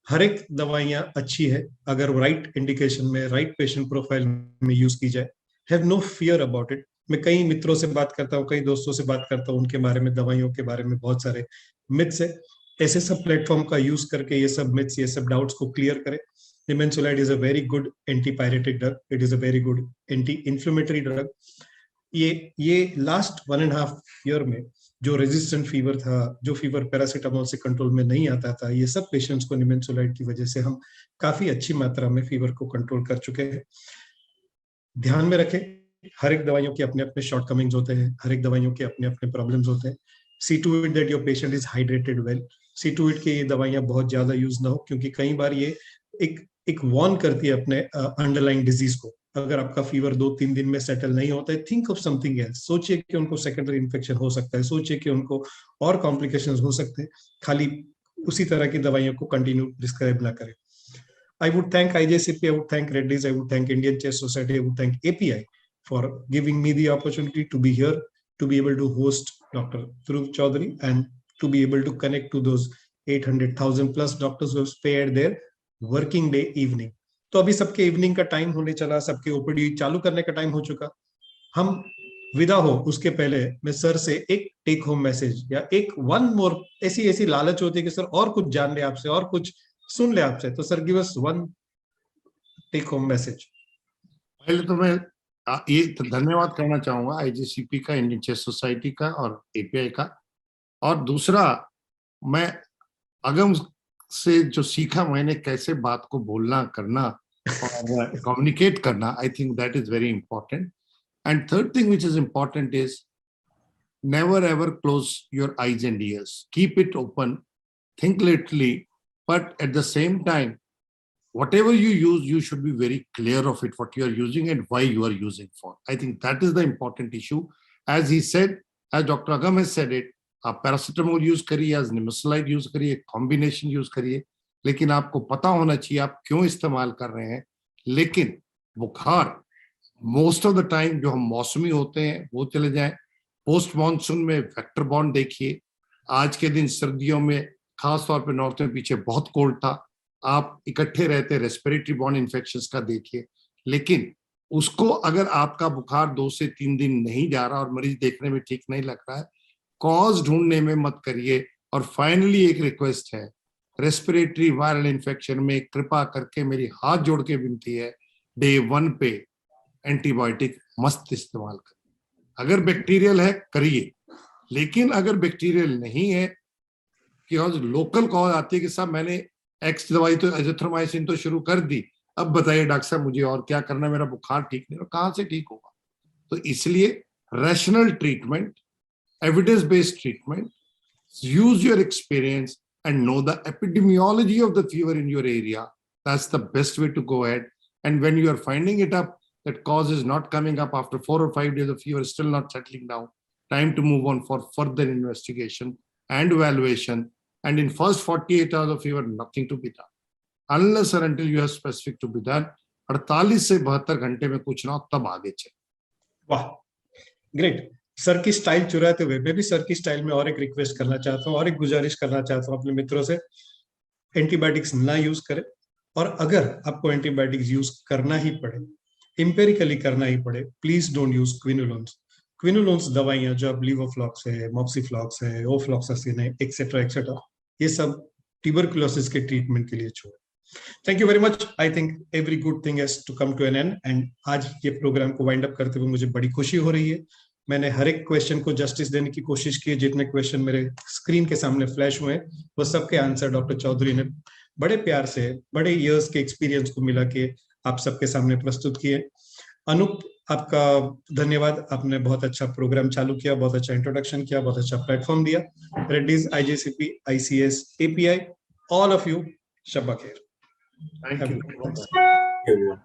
हर एक दवाइयां अच्छी है अगर राइट इंडिकेशन में, राइट पेशेंट प्रोफाइल में यूज की जाए. Have no fear about it. मैं कई मित्रों से बात करता हूँ, कई दोस्तों से बात करता हूँ, उनके बारे में, दवाइयों के बारे में बहुत सारे मिथ्स है. ऐसे सब प्लेटफॉर्म का यूज करके ये सब मिथ्स, ये सब डाउट्स को क्लियर करें. Nimesulide is a very good antipyretic drug. It is a very good anti inflammatory drug. ये लास्ट 1.5 ईयर में जो रेजिस्टेंट फीवर था, जो फीवर पैरासीटामोल से कंट्रोल में नहीं आता था, ये सब पेशेंट्स को निमेंसुलाइड की वजह से हम काफी अच्छी मात्रा में फीवर को कंट्रोल कर चुके हैं. ध्यान में रखें, हर एक दवाइयों के अपने अपने शॉर्टकमिंग्स होते हैं, हर एक दवाइयों के अपने अपने प्रॉब्लम्स होते हैं. See to it that your patient is hydrated well. See to it के ये दवाइयां बहुत ज्यादा यूज ना हो, क्योंकि कई बार ये एक वार्न करती है अपने अंडरलाइंग डिजीज को. अगर आपका फीवर 2-3 दिन में सेटल नहीं होता है, थिंक ऑफ समथिंग एल्स. सोचिए कि उनको सेकेंडरी इन्फेक्शन हो सकता है, सोचिए कि उनको और कॉम्प्लिकेशंस हो सकते हैं. खाली उसी तरह की दवाइयों को कंटिन्यू प्रिस्क्राइब ना करें. I would thank IJCP, I would thank Reddy's, I would thank Indian Chess Society, I would thank API for giving me the opportunity to be here, to be able to host Dr. Dhruv Chaudhary, and to be able to connect to those 800,000 plus doctors who have spared their working day evening. तो अभी सबके इवनिंग का टाइम होने चला, सबके ओपीडी चालू करने का टाइम हो चुका. हम विदा हो उसके पहले मैं सर से एक टेक होम मैसेज या एक वन मोर, ऐसी लालच होती है कि सर और कुछ जान ले आपसे, और कुछ सुन ले आपसे. तो sir give us one take home message. पहले तो मैं ये धन्यवाद करना चाहूंगा आईजीसीपी का, इंडियन चेस सोसाइटी का और एपीआई का. और दूसरा, मैं अगम से जो सीखा मैंने, कैसे बात को बोलना, करना और कम्युनिकेट करना, I think that is very important. And third thing which is important is never ever close your eyes and ears. Keep it open, think literally, but at the same time, whatever you use, you should be very clear of it, what you are using and why you are using for. I think that is the important issue. As he said, as Dr. Agam has said it, आप पैरासिटामोल यूज करिए, आज निमेसुलाइड यूज करिए, कॉम्बिनेशन यूज करिए, लेकिन आपको पता होना चाहिए आप क्यों इस्तेमाल कर रहे हैं. लेकिन बुखार मोस्ट ऑफ द टाइम जो हम मौसमी होते हैं वो चले जाएं. पोस्ट मानसून में वेक्टर बॉन्ड देखिए. आज के दिन सर्दियों में खास तौर पे नॉर्थ में पीछे बहुत कोल्ड था, आप इकट्ठे रहते, रेस्पिरेटरी बॉन्ड इन्फेक्शंस का देखिए. लेकिन उसको अगर आपका बुखार 2 से 3 दिन नहीं जा रहा और मरीज देखने में ठीक नहीं लग रहा है, कॉज ढूंढने में मत करिए. और फाइनली एक रिक्वेस्ट है, रेस्पिरेटरी वायरल इन्फेक्शन में कृपा करके मेरी हाथ जोड़ के विनती है, डे 1 पे एंटीबायोटिक मस्त इस्तेमाल करें. अगर बैक्टीरियल है करिए, लेकिन अगर बैक्टीरियल नहीं है, कि लोकल कॉज आती है कि साहब मैंने एक्स दवाई तो एजिथ्रोमाइसिन तो शुरू कर दी, अब बताइए डॉक्टर साहब मुझे और क्या करना, मेरा बुखार ठीक नहीं हो, कहाँ से ठीक होगा. तो इसलिए rational treatment, evidence based treatment, use your experience and know the epidemiology of the fever in your area. That's the best way to go ahead. And when you are finding it up, that cause is not coming up after 4 or 5 days of fever, still not settling down. Time to move on for further investigation and evaluation. And in first 48 hours of fever, nothing to be done. Unless or until you have specific to be done, 48 से 72 घंटे में कुछ ना हो, तब आगे चले. वाह, ग्रेट. सर की स्टाइल चुराते हुए मैं भी सर की स्टाइल में और एक रिक्वेस्ट करना चाहता हूँ और एक गुजारिश करना चाहता हूँ अपने मित्रों से, एंटीबायोटिक्स ना यूज करें. और अगर आपको एंटीबायोटिक्स यूज करना ही पड़े, इंपेरिकली करना ही पड़े, प्लीज डोंट यूज क्विनोलोन्स. क्विनोलोन्स दवाइयां जो अब लीवोफ्लॉक्स है, मॉक्सीफ्लॉक्स है, ओफ्लॉक्सासिन है, एक्सेट्रा एक्सेट्रा, ये सब ट्यूबरकुलोसिस के ट्रीटमेंट के लिए छोड़े. Thank you very much. I think every good thing has to come to an end. And आज ये प्रोग्राम को वाइंड अप करते हुए मुझे बड़ी खुशी हो रही है. मैंने हर एक क्वेश्चन को जस्टिस देने की कोशिश की. जितने क्वेश्चन मेरे स्क्रीन के सामने फ्लैश हुए वो सबके आंसर डॉक्टर चौधरी ने बड़े प्यार से, बड़े इयर्स के एक्सपीरियंस को मिला के आप सबके सामने प्रस्तुत किए. अनूप, आपका धन्यवाद. आपने बहुत अच्छा प्रोग्राम चालू किया, बहुत अच्छा इंट्रोडक्शन किया, बहुत अच्छा प्लेटफॉर्म दिया. Reddy's, IJCP, ICS, API, all of you, शब्बा खैर. Thank you. everyone.